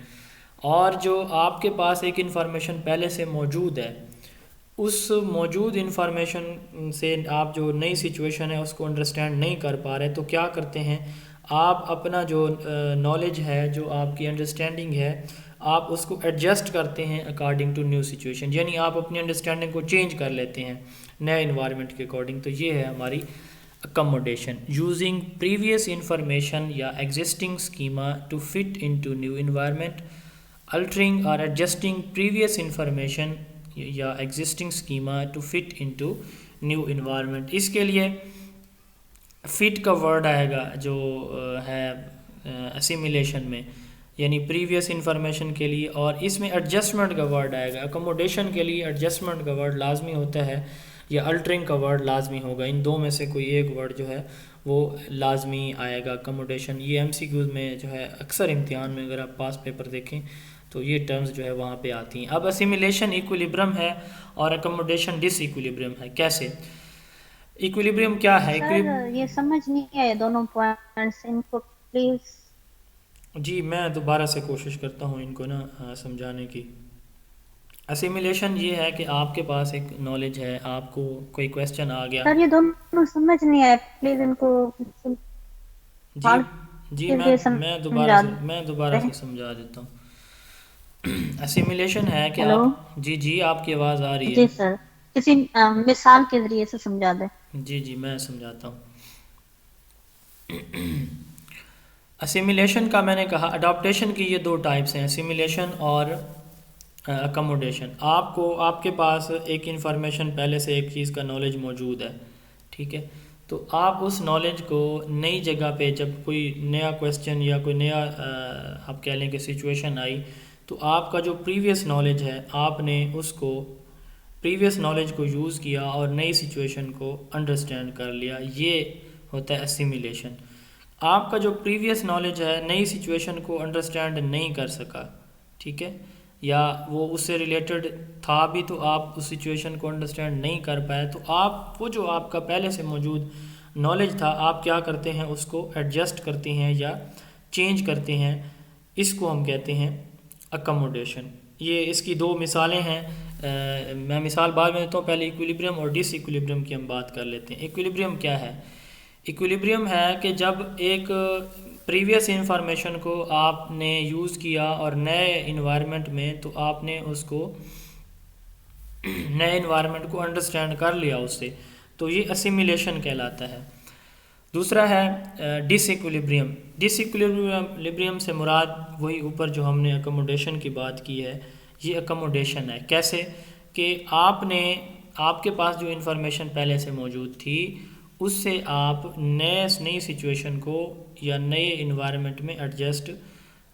اور جو آپ کے پاس ایک انفارمیشن پہلے سے موجود ہے، اس موجود انفارمیشن سے آپ جو نئی سچویشن ہے اس کو انڈرسٹینڈ نہیں کر پا رہے تو کیا کرتے ہیں؟ آپ اپنا جو نالج ہے، جو آپ کی انڈرسٹینڈنگ ہے، آپ اس کو ایڈجسٹ کرتے ہیں اکارڈنگ ٹو نیو سچویشن. یعنی آپ اپنی انڈرسٹینڈنگ کو چینج کر لیتے ہیں نئے انوائرمنٹ کے اکارڈنگ. تو یہ ہے ہماری accommodation using previous information یا existing schema to fit into new environment, altering or adjusting previous information یا existing schema to fit into new environment. اس کے لیے fit کا ورڈ آئے گا جو ہے assimilation میں، یعنی پریویس انفارمیشن کے لیے، اور اس میں ایڈجسٹمنٹ کا ورڈ آئے گا. اکوموڈیشن کے لیے ایڈجسٹمنٹ کا ورڈ لازمی ہوتا ہے یا الٹرنگ کا ورڈ لازمی ہوگا. ان دو میں سے کوئی ایک ورڈ جو ہے وہ لازمی آئے گا. اکوموڈیشن یہ ایم سی کیوز میں جو ہے اکثر امتحان میں اگر آپ پاس پیپر دیکھیں تو یہ ٹرمز جو ہے وہاں پہ آتی ہیں. اب اسیمیلیشن ایکولیبرم ہے اور اکوموڈیشن ڈس ایکولیبرم ہے. کیسے ایکولیبرم کیا ہے؟ سر یہ سمجھ نہیں آئے دونوں پوائنٹس، ان کو پلیز. جی میں دوبارہ سے کوشش کرتا ہوں ان کو نا سمجھانے کی. اسیمیلیشن یہ ہے کہ آپ کے پاس ایک نالج ہے، آپ کو کوئی کویسچن آ گیا. سر یہ دونوں سمجھ نہیں آئے، پلیز ان کو. جی میں دوبارہ سے سمجھا دیتا ہوں. اسیمیلیشن ہے کہ آپ جی آپ کی آواز آ رہی ہے؟ جی سر کسی مثال کے ذریعے سے سمجھا دیں. جی میں سمجھاتا ہوں. اسیمیلیشن کا میں نے کہا اڈاپٹیشن کی یہ دو ٹائپس ہیں، اسیمیلیشن اور اکوموڈیشن. آپ کے پاس ایک انفارمیشن پہلے سے ایک چیز کا نالج موجود ہے، ٹھیک ہے، تو آپ اس نالج کو نئی جگہ پہ جب کوئی نیا کویسچن یا کوئی نیا آپ کہہ لیں کہ سچویشن آئی تو آپ کا جو پریویس نالج ہے آپ نے اس کو پریویس نالج کو یوز کیا اور نئی سچویشن کو انڈرسٹینڈ کر لیا. یہ ہوتا ہے اسیمیلیشن. آپ کا جو پریویس نالج ہے نئی سچویشن کو انڈرسٹینڈ نہیں کر سکا، ٹھیک ہے، یا وہ اس سے ریلیٹڈ تھا بھی تو آپ اس سچویشن کو انڈرسٹینڈ نہیں کر پائے، تو آپ وہ جو آپ کا پہلے سے موجود نالج تھا آپ کیا کرتے ہیں، اس کو ایڈجسٹ کرتے ہیں یا چینج کرتے ہیں. اس کو ہم کہتے ہیں اکوموڈیشن. یہ اس کی دو مثالیں ہیں. میں مثال بعد میں دیتا ہوں، پہلے ایکولیبریم اور ڈس ایکولیبریم کی ہم بات کر لیتے ہیں. ایکولیبریم کیا ہے؟ ایکولیبریم ہے کہ جب ایک پریویس انفارمیشن کو آپ نے یوز کیا اور نئے انوائرمنٹ میں تو آپ نے اس کو نئے انوائرمنٹ کو انڈرسٹینڈ کر لیا اس سے، تو یہ اسیمیلیشن کہلاتا ہے. دوسرا ہے ڈس ایکولیبریم. ڈس ایکولیبریم سے مراد وہی اوپر جو ہم نے اکوموڈیشن کی بات کی ہے، یہ اکوموڈیشن ہے. کیسے کہ آپ کے پاس جو انفارمیشن پہلے سے موجود تھی اس سے آپ نئی سچویشن کو یا نئے انوائرمنٹ میں ایڈجسٹ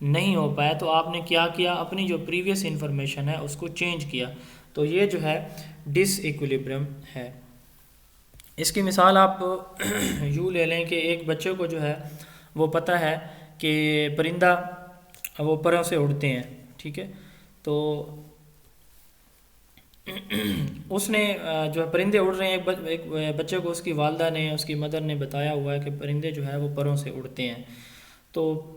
نہیں ہو پائے، تو آپ نے کیا کیا، اپنی جو پریویس انفارمیشن ہے اس کو چینج کیا. تو یہ جو ہے ڈس ایکولیبریم ہے. اس کی مثال آپ یوں لے لیں کہ ایک بچے کو جو ہے وہ پتہ ہے کہ پرندہ وہ پروں سے اڑتے ہیں، ٹھیک ہے، تو اس نے جو ہے پرندے اڑ رہے ہیں، ایک بچے کو اس کی والدہ نے اس کی مدر نے بتایا ہوا ہے کہ پرندے جو ہے وہ پروں سے اڑتے ہیں. تو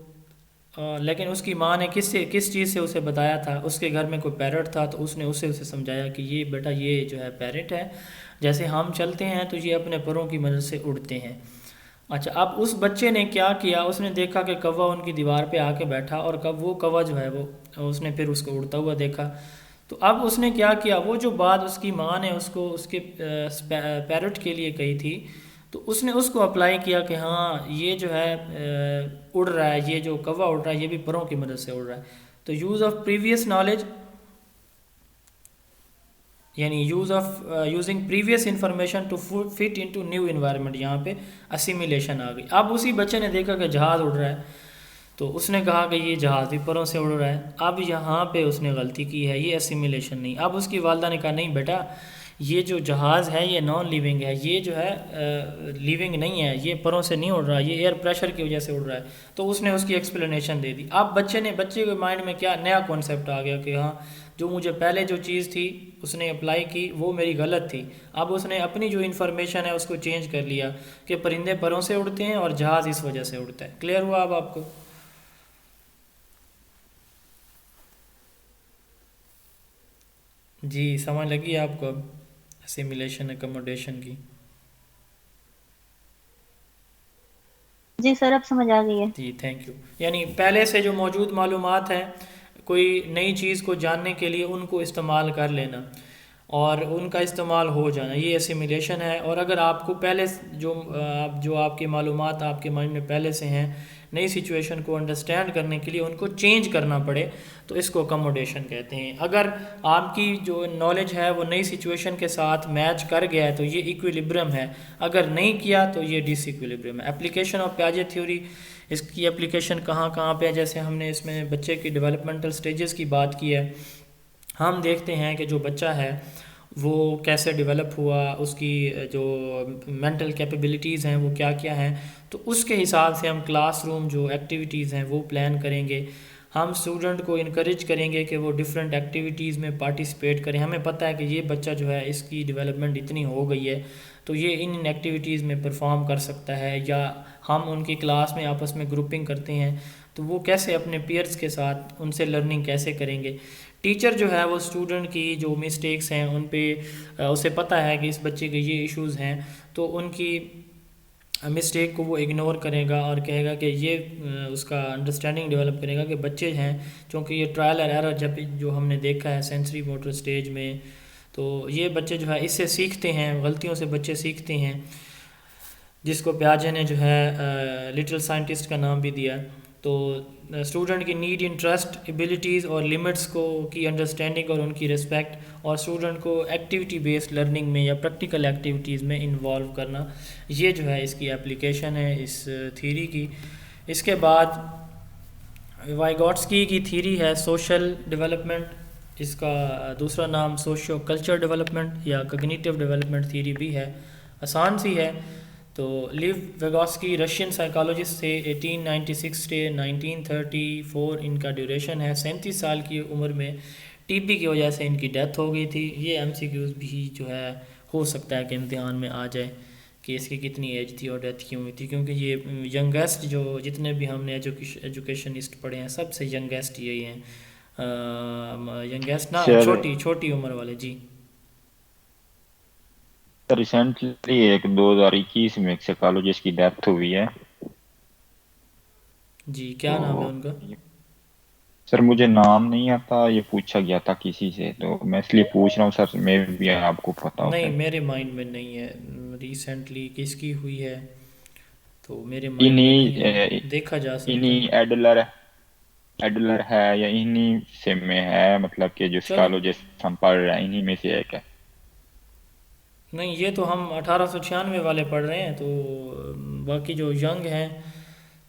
لیکن اس کی ماں نے کس چیز سے اسے بتایا تھا؟ اس کے گھر میں کوئی پیرٹ تھا تو اس نے اسے سمجھایا کہ یہ بیٹا یہ جو ہے پیرٹ ہے، جیسے ہم چلتے ہیں تو یہ اپنے پروں کی مدد سے اڑتے ہیں. اچھا، اب اس بچے نے کیا کیا، اس نے دیکھا کہ کوا ان کی دیوار پہ آ کے بیٹھا اور وہ کوا جو ہے وہ اس نے پھر اس کو اڑتا ہوا دیکھا. تو اب اس نے کیا کیا، وہ جو بات اس کی ماں نے اس کو اس کے پیرٹ کے لیے کہی تھی تو اس نے اس کو اپلائی کیا کہ ہاں یہ جو ہے اڑ رہا ہے، یہ جو کوا اڑ رہا ہے یہ بھی پروں کی مدد سے اڑ رہا ہے. تو یوز آف پریویس نالج یعنی using previous information to fit into new environment, یہاں پہ اسیمیلیشن آ گئی. اب اسی بچے نے دیکھا کہ جہاز اڑ رہا ہے تو اس نے کہا کہ یہ جہاز بھی پروں سے اڑ رہا ہے. اب یہاں پہ اس نے غلطی کی ہے، یہ اسیمیلیشن نہیں. اب اس کی والدہ نے کہا نہیں بیٹا یہ جو جہاز ہے یہ نان لیونگ ہے، یہ جو ہے لیونگ نہیں ہے، یہ پروں سے نہیں اڑ رہا، یہ ایئر پریشر کی وجہ سے اڑ رہا ہے. تو اس نے اس کی ایکسپلینیشن دے دی. اب بچے کے مائنڈ میں کیا نیا کانسیپٹ آ گیا کہ ہاں جو مجھے پہلے جو چیز تھی اس نے اپلائی کی وہ میری غلط تھی. اب اس نے اپنی جو انفارمیشن ہے اس کو چینج کر لیا کہ پرندے پروں سے اڑتے ہیں اور جہاز اس وجہ سے اڑتا ہے. کلیئر ہوا اب آپ کو؟ جی سمجھ لگی آپ کو اب اسیمیلیشن اکوموڈیشن کی؟ جی سر اب سمجھ آ گئی ہے. جی تھینک یو. یعنی پہلے سے جو موجود معلومات ہیں کوئی نئی چیز کو جاننے کے لیے ان کو استعمال کر لینا. اور ان کا استعمال ہو جانا، یہ اسیمیلیشن ہے. اور اگر آپ کو پہلے جو آپ کی معلومات آپ کے مائنڈ میں پہلے سے ہیں، نئی سچویشن کو انڈرسٹینڈ کرنے کے لیے ان کو چینج کرنا پڑے تو اس کو اکوموڈیشن کہتے ہیں. اگر آپ کی جو نالج ہے وہ نئی سچویشن کے ساتھ میچ کر گیا ہے تو یہ ایکویلیبرم ہے، اگر نہیں کیا تو یہ ڈس ایکویلیبرم ہے. اپلیکیشن آف پیاجے تھیوری، اس کی اپلیکیشن کہاں کہاں پہ ہے؟ جیسے ہم نے اس میں بچے کی ڈیولپمنٹل سٹیجز کی بات کی ہے. ہم دیکھتے ہیں کہ جو بچہ ہے وہ کیسے ڈیولپ ہوا، اس کی جو مینٹل کیپیبلٹیز ہیں وہ کیا کیا ہیں، تو اس کے حساب سے ہم کلاس روم جو ایکٹیویٹیز ہیں وہ پلان کریں گے. ہم اسٹوڈنٹ کو انکریج کریں گے کہ وہ ڈفرینٹ ایکٹیویٹیز میں پارٹیسپیٹ کریں. ہمیں پتہ ہے کہ یہ بچہ جو ہے اس کی ڈیولپمنٹ اتنی ہو گئی ہے تو یہ ان ایکٹیویٹیز میں پرفارم کر سکتا ہے، یا ہم ان کی کلاس میں آپس میں گروپنگ کرتے ہیں تو وہ کیسے اپنے پیئرز کے ساتھ ان سے لرننگ کیسے کریں گے. ٹیچر جو ہے وہ اسٹوڈنٹ کی جو مسٹیکس ہیں ان پہ اسے پتہ ہے کہ اس بچے کے یہ ایشوز ہیں تو ان کی مسٹیک کو وہ اگنور کرے گا اور کہے گا کہ یہ اس کا انڈرسٹینڈنگ ڈیولپ کرے گا کہ بچے ہیں چونکہ یہ ٹرائل اور ایرر جب جو ہم نے دیکھا ہے سینسری موٹر سٹیج میں، تو یہ بچے جو ہے اس سے سیکھتے ہیں، غلطیوں سے بچے سیکھتے ہیں، جس کو پیاجے نے جو ہے لٹل سائنٹسٹ کا نام بھی دیا. تو اسٹوڈنٹ کی نیڈ، انٹرسٹ، ایبلٹیز اور لمٹس کو کی انڈرسٹینڈنگ اور ان کی رسپیکٹ، اور اسٹوڈنٹ کو ایکٹیویٹی بیسڈ لرننگ میں یا پریکٹیکل ایکٹیویٹیز میں انوالو کرنا، یہ جو ہے اس کی اپلیکیشن ہے اس تھیوری کی. اس کے بعد وائیگوٹسکی کی تھیوری ہے سوشل ڈیولپمنٹ، اس کا دوسرا نام سوشیو کلچر ڈیولپمنٹ یا کگنیٹیو ڈیولپمنٹ تھیوری بھی ہے، آسان سی ہے. تو لیو ویگوسکی رشین سائیکالوجسٹ سے 1896 سے 1934 ان کا ڈیوریشن ہے. 37 سال کی عمر میں ٹی بی کی وجہ سے ان کی ڈیتھ ہو گئی تھی. یہ ایم سی کیوز بھی جو ہے ہو سکتا ہے کہ امتحان میں آ جائے کہ اس کی کتنی ایج تھی اور ڈیتھ کیوں ہوئی تھی، کیونکہ یہ ینگیسٹ جو جتنے بھی ہم نے ایجوکیشنسٹ پڑھے ہیں سب سے ینگیسٹ یہی ہیں، ینگیسٹ نا چھوٹی عمر والے. جی ریسنٹلی ایک 2021 میں ایک سائیکالوجسٹ کی ڈیتھ ہوئی ہے. جی کیا نام ہے ان کا؟ سر مجھے نام نہیں آتا، یہ پوچھا گیا تھا کسی سے تو میں اس لیے پوچھ رہا ہوں سر، میں بھی آپ کو پتا ہو. نہیں میرے مائنڈ میں نہیں ہے ریسنٹلی کس کی ہوئی ہے، تو میرے مائنڈ میں نہیں ہے، دیکھا جا سکتا ہے. ایڈلر ہے یا انہی سے میں ہے، مطلب کہ جو سائیکالوجسٹ ہم پڑھ رہے ہیں انہی میں سے ایک ہے. نہیں یہ تو ہم 1896 والے پڑھ رہے ہیں، تو باقی جو ینگ ہیں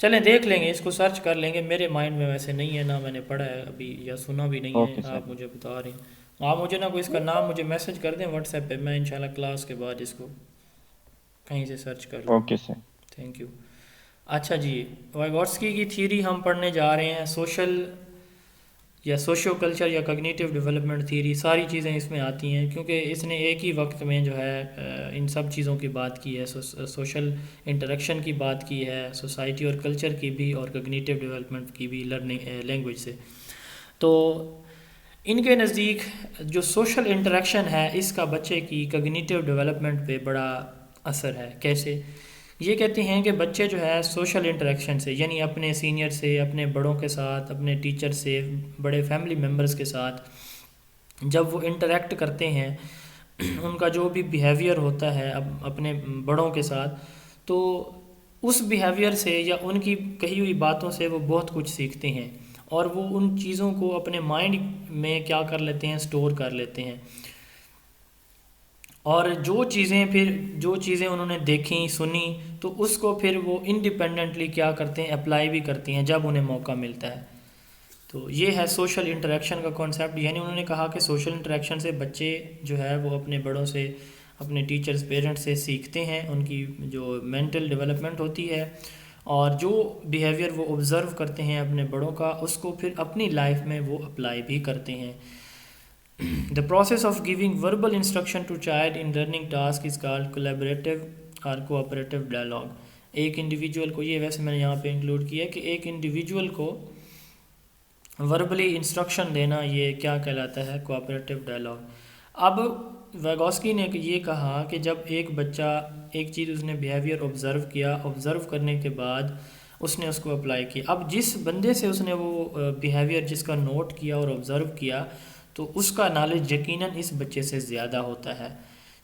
چلیں دیکھ لیں گے، اس کو سرچ کر لیں گے. میرے مائنڈ میں ویسے نہیں ہے، نہ میں نے پڑھا ہے ابھی یا سنا بھی نہیں ہے. آپ مجھے بتا رہے ہیں، آپ مجھے نہ کوئی اس کا نام مجھے میسج کر دیں واٹس ایپ پہ، میں انشاءاللہ کلاس کے بعد اس کو کہیں سے سرچ کر لوں. Okay sir, thank you. اچھا جی، وائیگوٹسکی کی تھیوری ہم پڑھنے جا رہے ہیں. سوشل یا سوشیو کلچر یا کگنیٹیو ڈیولپمنٹ تھیوری، ساری چیزیں اس میں آتی ہیں کیونکہ اس نے ایک ہی وقت میں جو ہے ان سب چیزوں کی بات کی ہے. سوشل انٹریکشن کی بات کی ہے، سوسائٹی اور کلچر کی بھی، اور کگنیٹیو ڈیولپمنٹ کی بھی لرننگ لینگویج سے. تو ان کے نزدیک جو سوشل انٹریکشن ہے اس کا بچے کی کگنیٹیو ڈیولپمنٹ پہ بڑا اثر ہے. کیسے؟ یہ کہتے ہیں کہ بچے جو ہے سوشل انٹریکشن سے، یعنی اپنے سینئر سے، اپنے بڑوں کے ساتھ، اپنے ٹیچر سے، بڑے فیملی ممبرز کے ساتھ جب وہ انٹریکٹ کرتے ہیں، ان کا جو بھی بیہیویئر ہوتا ہے اپنے بڑوں کے ساتھ، تو اس بیہیویئر سے یا ان کی کہی ہوئی باتوں سے وہ بہت کچھ سیکھتے ہیں، اور وہ ان چیزوں کو اپنے مائنڈ میں کیا کر لیتے ہیں، سٹور کر لیتے ہیں. اور جو چیزیں انہوں نے دیکھیں سنی تو اس کو پھر وہ انڈیپینڈنٹلی کیا کرتے ہیں، اپلائی بھی کرتے ہیں جب انہیں موقع ملتا ہے. تو یہ ہے سوشل انٹریکشن کا کانسیپٹ. یعنی انہوں نے کہا کہ سوشل انٹریکشن سے بچے جو ہے وہ اپنے بڑوں سے، اپنے ٹیچرز، پیرنٹس سے سیکھتے ہیں، ان کی جو مینٹل ڈیولپمنٹ ہوتی ہے، اور جو بیہیویئر وہ آبزرو کرتے ہیں اپنے بڑوں کا اس کو پھر اپنی لائف میں وہ اپلائی بھی کرتے ہیں. The process of giving verbal instruction to child in learning task is called collaborative or cooperative dialogue. ایک انڈیویجول کو، یہ ویسے میں نے یہاں پہ انکلوڈ کیا کہ ایک انڈیویجول کو وربلی انسٹرکشن دینا یہ کیا کہلاتا ہے، کوآپریٹیو ڈائلاگ. اب ویگوسکی نے یہ کہا کہ جب ایک بچہ ایک چیز اس نے بیہیویئر آبزرو کیا، آبزرو کرنے کے بعد اس نے اس کو اپلائی کیا. اب جس بندے سے اس نے وہ بیہیویئر جس کا نوٹ کیا اور آبزرو کیا، تو اس کا نالج یقیناً اس بچے سے زیادہ ہوتا ہے،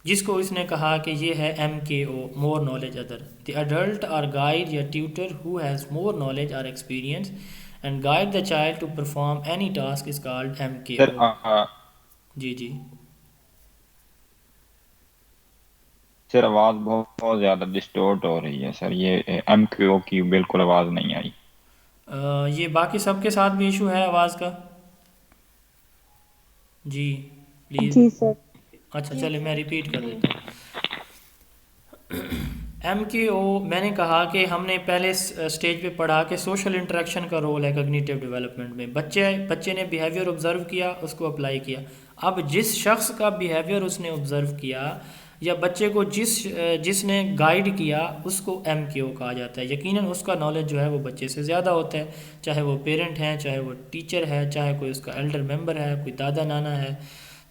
جس کو اس نے کہا کہ یہ ہے MKO، more knowledge other. The adult اور گائیڈ یا tutor who has more knowledge اور experience and guide the child to perform any task is called sir MKO. جی جی سر آواز بہت زیادہ ڈسٹورٹ ہو رہی ہے سر، یہ MKO کی بالکل آواز نہیں آئی. یہ باقی سب کے ساتھ بھی ایشو ہے آواز کا؟ جی پلیز. جی سر. اچھا چلے میں ریپیٹ کر دیتا ہوں. MKO میں نے کہا کہ ہم نے پہلے سٹیج پہ پڑھا کہ سوشل انٹریکشن کا رول ہے کوگنیٹیو ڈیولپمنٹ میں. بچے نے بیہیویئر آبزرو کیا، اس کو اپلائی کیا. اب جس شخص کا بیہیویئر اس نے آبزرو کیا یا بچے کو جس نے گائیڈ کیا اس کو MKO کہا جاتا ہے. یقیناً اس کا نالج جو ہے وہ بچے سے زیادہ ہوتا ہے، چاہے وہ پیرنٹ ہیں، چاہے وہ ٹیچر ہے، چاہے کوئی اس کا ایلڈر ممبر ہے، کوئی دادا نانا ہے.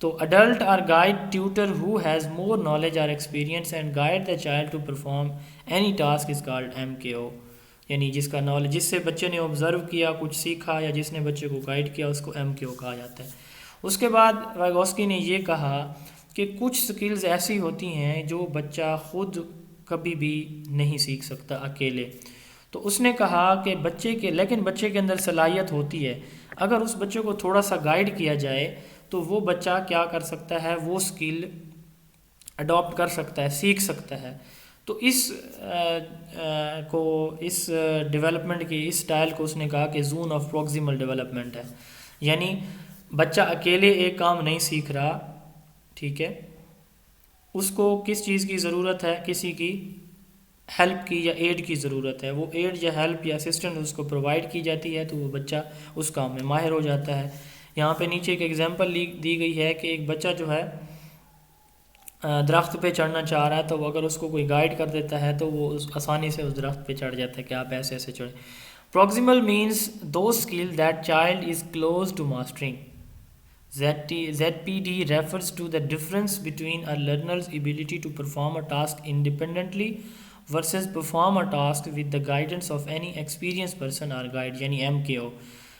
تو اڈلٹ اور guide tutor who has more knowledge اور experience and guide the child to perform any task is called MKO. یعنی جس کا نالج، جس سے بچے نے آبزرو کیا، کچھ سیکھا، یا جس نے بچے کو گائیڈ کیا، اس کو MKO کہا جاتا ہے. اس کے بعد ویگوسکی نے یہ کہا کہ کچھ سکلز ایسی ہوتی ہیں جو بچہ خود کبھی بھی نہیں سیکھ سکتا اکیلے. تو اس نے کہا کہ لیکن بچے کے اندر صلاحیت ہوتی ہے، اگر اس بچے کو تھوڑا سا گائیڈ کیا جائے تو وہ بچہ کیا کر سکتا ہے، وہ سکل اڈاپٹ کر سکتا ہے، سیکھ سکتا ہے. تو اس ڈیولپمنٹ کی اس سٹائل کو اس نے کہا کہ زون آف پروگزیمل ڈیولپمنٹ ہے. یعنی بچہ اکیلے ایک کام نہیں سیکھ رہا، ٹھیک ہے، اس کو کس چیز کی ضرورت ہے، کسی کی ہیلپ کی یا ایڈ کی ضرورت ہے. وہ ایڈ یا ہیلپ یا اسسٹنٹ اس کو پرووائڈ کی جاتی ہے تو وہ بچہ اس کام میں ماہر ہو جاتا ہے. یہاں پہ نیچے ایک ایگزامپل دی گئی ہے کہ ایک بچہ جو ہے درخت پہ چڑھنا چاہ رہا ہے، تو وہ اگر اس کو کوئی گائیڈ کر دیتا ہے تو وہ آسانی سے اس درخت پہ چڑھ جاتا ہے کہ آپ ایسے ایسے چڑھیں. Proximal means the skill that child is close to mastering. ZPD refers to the difference between a learner's ability to perform a task independently versus perform a task with the guidance of any experienced person or guide، یعنی MKO.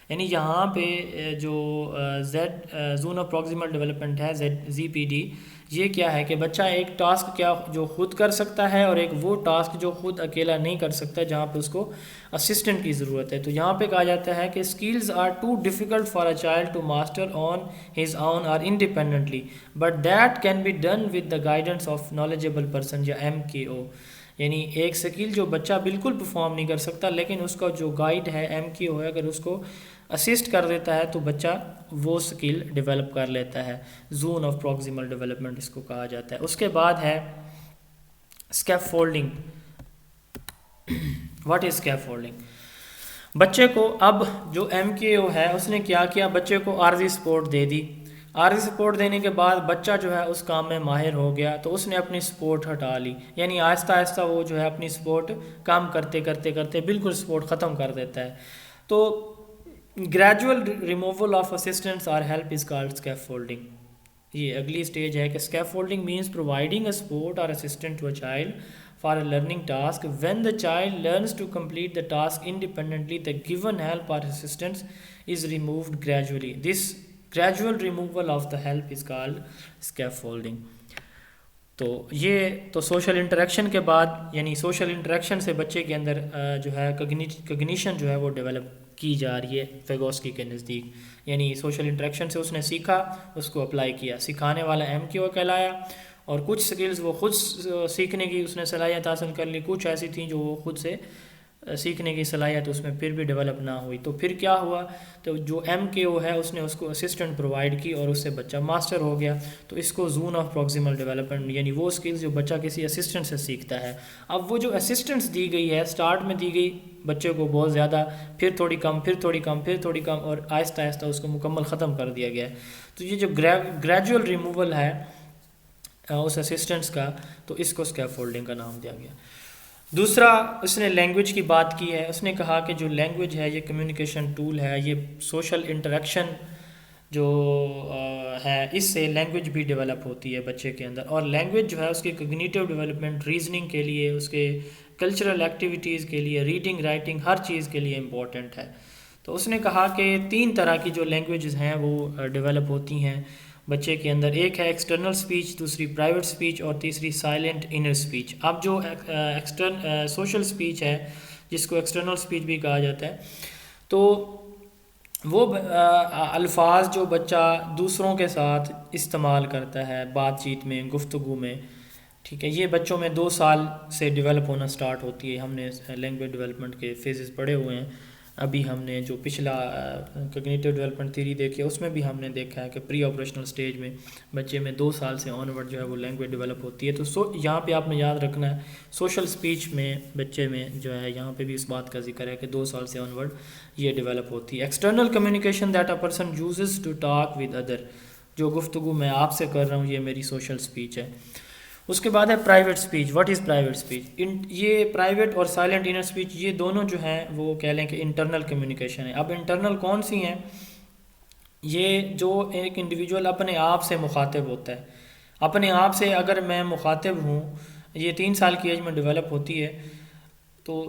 یعنی یہاں پہ جو zone of پروگزیمل development ہے ZPD، یہ کیا ہے کہ بچہ ایک ٹاسک کیا جو خود کر سکتا ہے، اور ایک وہ ٹاسک جو خود اکیلا نہیں کر سکتا، جہاں پہ اس کو اسسٹنٹ کی ضرورت ہے. تو یہاں پہ کہا جاتا ہے کہ skills are too difficult for a child to master on his own اور independently but that can be done with the guidance of knowledgeable person یا MKO. یعنی ایک اسکل جو بچہ بالکل پرفارم نہیں کر سکتا، لیکن اس کا جو گائیڈ ہے MKO ہے، اگر اس کو اسسٹ کر دیتا ہے تو بچہ وہ اسکل ڈیولپ کر لیتا ہے. زون آف پروگزیمل ڈیولپمنٹ اس کو کہا جاتا ہے. اس کے بعد ہے escape folding. What is escape folding? بچے کو اب جو MKO ہے اس نے کیا کیا، بچے کو عارضی سپورٹ دے دی. عارضی سپورٹ دینے کے بعد بچہ جو ہے اس کام میں ماہر ہو گیا، تو اس نے اپنی سپورٹ ہٹا لی. یعنی آہستہ آہستہ وہ جو ہے اپنی سپورٹ کام کرتے کرتے کرتے بالکل سپورٹ ختم کر دیتا ہے. تو گریجول ریموول آف اسسٹنٹس اور help is called scaffolding. یہ اگلی سٹیج ہے کہ scaffolding means providing a support اور assistant to a child for a learning task. When the child learns to complete the task independently, the given help or assistance is removed gradually. This gradual removal of the help is called scaffolding. تو یہ تو social interaction کے بعد، یعنی social interaction سے بچے کے اندر جو ہے کگنیشن جو ہے وہ ڈیولپ کی جا رہی ہے ویگوسکی کے نزدیک. یعنی سوشل انٹریکشن سے اس نے سیکھا، اس کو اپلائی کیا، سکھانے والا MKO کہلایا. اور کچھ سکلز وہ خود سیکھنے کی اس نے صلاحیت حاصل کر لی، کچھ ایسی تھیں جو وہ خود سے سیکھنے کی صلاحیت اس میں پھر بھی ڈیولپ نہ ہوئی. تو پھر کیا ہوا، تو جو MKO ہے اس نے اس کو اسسٹنٹ پرووائڈ کی اور اس سے بچہ ماسٹر ہو گیا. تو اس کو زون آف پروگزیمل ڈیولپمنٹ، یعنی وہ سکلز جو بچہ کسی اسسٹنٹ سے سیکھتا ہے. اب وہ جو اسسٹنٹس دی گئی ہے، اسٹارٹ میں دی گئی بچے کو بہت زیادہ، پھر تھوڑی کم، پھر تھوڑی کم، پھر تھوڑی کم، اور آہستہ آہستہ اس کو مکمل ختم کر دیا گیا ہے. تو یہ جو گریجول ریموول ہے اس اسسٹنٹس کا، تو اس کو اسکیپ فولڈنگ کا نام دیا گیا. دوسرا اس نے لینگویج کی بات کی ہے. اس نے کہا کہ جو لینگویج ہے یہ کمیونیکیشن ٹول ہے، یہ سوشل انٹریکشن جو ہے اس سے لینگویج بھی ڈیولپ ہوتی ہے بچے کے اندر. اور لینگویج جو ہے اس کی کوگنیٹیو ڈیولپمنٹ، ریزننگ کے لیے، اس کے کلچرل ایکٹیویٹیز کے لیے، ریڈنگ رائٹنگ، ہر چیز کے لیے امپورٹنٹ ہے. تو اس نے کہا کہ 3 طرح کی جو لینگویجز ہیں وہ ڈیولپ ہوتی ہیں بچے کے اندر. ایک ہے ایکسٹرنل سپیچ, دوسری پرائیویٹ سپیچ, اور تیسری سائلنٹ انر سپیچ. اب جو سوشل سپیچ ہے جس کو ایکسٹرنل سپیچ بھی کہا جاتا ہے, تو وہ الفاظ جو بچہ دوسروں کے ساتھ استعمال کرتا ہے بات چیت میں, گفتگو میں, ٹھیک ہے, یہ بچوں میں 2 سال سے ڈیولپ ہونا سٹارٹ ہوتی ہے. ہم نے لینگویج ڈیولپمنٹ کے فیزز پڑھے ہوئے ہیں. ابھی ہم نے جو پچھلا کوگنیٹو ڈیولپمنٹ تھیوری دیکھی ہے اس میں بھی ہم نے دیکھا ہے کہ پری آپریشنل سٹیج میں بچے میں 2 سال سے آن ورڈ جو ہے وہ لینگویج ڈیولپ ہوتی ہے. تو یہاں پہ آپ نے یاد رکھنا ہے سوشل سپیچ میں بچے میں جو ہے یہاں پہ بھی اس بات کا ذکر ہے کہ 2 سال سے آن ورڈ یہ ڈیولپ ہوتی ہے. External communication that a person uses to talk with other, جو گفتگو میں آپ سے کر رہا ہوں یہ میری سوشل سپیچ ہے. اس کے بعد ہے private speech. What is private speech? یہ پرائیویٹ اور سائلنٹ انر سپیچ یہ دونوں جو ہیں وہ کہہ لیں کہ انٹرنل کمیونیکیشن ہے. اب انٹرنل کون سی ہیں؟ یہ جو ایک انڈیویجول اپنے آپ سے مخاطب ہوتا ہے, اپنے آپ سے اگر میں مخاطب ہوں, یہ 3 سال کی ایج میں ڈیولپ ہوتی ہے, تو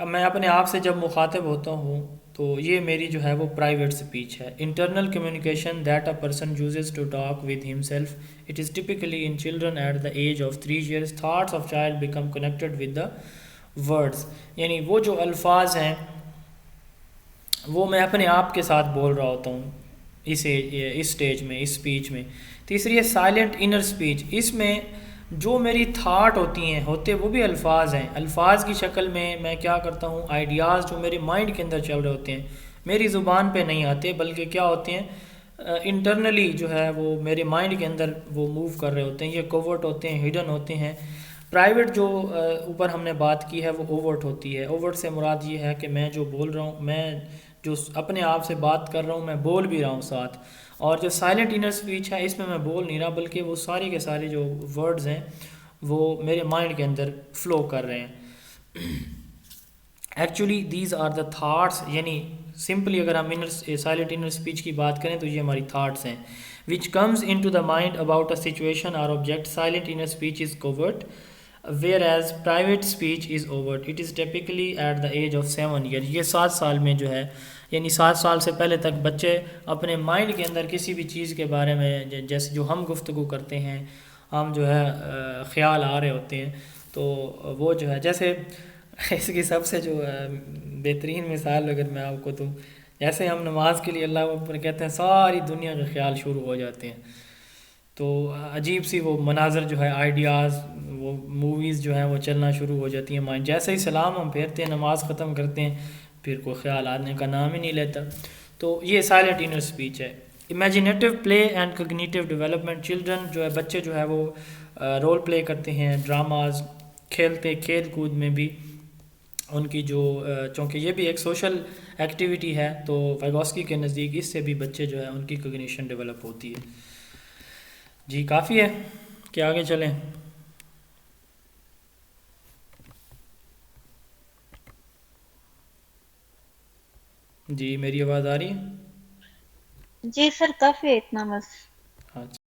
میں اپنے آپ سے جب مخاطب ہوتا ہوں تو یہ میری جو ہے وہ پرائیویٹ سپیچ ہے. Internal communication that a person uses to talk with himself. It is typically in children at the age of 3 years. Thoughts of child become connected with the words. یعنی وہ جو الفاظ ہیں وہ میں اپنے آپ کے ساتھ بول رہا ہوتا ہوں اس اسٹیج میں, اس سپیچ میں. تیسری ہے سائلنٹ انر سپیچ. اس میں جو میری تھاٹ ہوتے وہ بھی الفاظ ہیں. الفاظ کی شکل میں کیا کرتا ہوں, آئیڈیاز جو میرے مائنڈ کے اندر چل رہے ہوتے ہیں میری زبان پہ نہیں آتے, بلکہ کیا ہوتے ہیں انٹرنلی جو ہے وہ میرے مائنڈ کے اندر وہ موو کر رہے ہوتے ہیں. یہ کوورٹ ہوتے ہیں, ہڈن ہوتے ہیں. پرائیویٹ جو اوپر ہم نے بات کی ہے وہ اوورٹ ہوتی ہے. اوورٹ سے مراد یہ ہے کہ میں جو بول رہا ہوں, میں جو اپنے آپ سے بات کر رہا ہوں میں بول بھی رہا ہوں ساتھ. اور جو سائلنٹ انر سپیچ ہے اس میں بول نہیں رہا, بلکہ وہ سارے کے سارے جو ورڈز ہیں وہ میرے مائنڈ کے اندر فلو کر رہے ہیں. Actually these are the thoughts, یعنی سمپلی اگر ہم سائلنٹ انر سپیچ کی بات کریں تو یہ ہماری تھاٹس ہیں which comes into the mind about a situation or object. Silent inner speech is covert, whereas private speech is overt. It is typically at the age of 7 years. یہ 7 سال میں جو ہے, یعنی 7 سال سے پہلے تک بچے اپنے مائنڈ کے اندر کسی بھی چیز کے بارے میں, جیسے جو ہم گفتگو کرتے ہیں, ہم جو ہے خیال آ رہے ہوتے ہیں, تو وہ جو ہے جیسے اس کی سب سے جو بہترین مثال اگر میں آپ کو دوں, جیسے ہم نماز کے لیے اللہ اکبر کہتے ہیں ساری دنیا کے خیال شروع ہو جاتے ہیں. تو عجیب سی وہ مناظر جو ہے, آئیڈیاز, وہ موویز جو ہیں وہ چلنا شروع ہو جاتی ہیں مائنڈ. جیسے ہی سلام ہم پھیرتے ہیں, نماز ختم کرتے ہیں, پھر کوئی خیال آنے کا نام ہی نہیں لیتا. تو یہ سائلنٹ انر سپیچ ہے. Imaginative play and cognitive development. Children جو ہے, بچے جو ہے وہ رول پلے کرتے ہیں, ڈراماز کھیلتے, کھیل کود میں بھی ان کی جو, چونکہ یہ بھی ایک سوشل ایکٹیویٹی ہے, تو ویگوسکی کے نزدیک اس سے بھی بچے جو ہے ان کی کوگنیشن ڈیولپ ہوتی ہے. جی کافی ہے کہ آگے چلیں؟ جی میری آواز آ رہی ہے؟ جی سر کافی ہے اتنا بس. اچھا.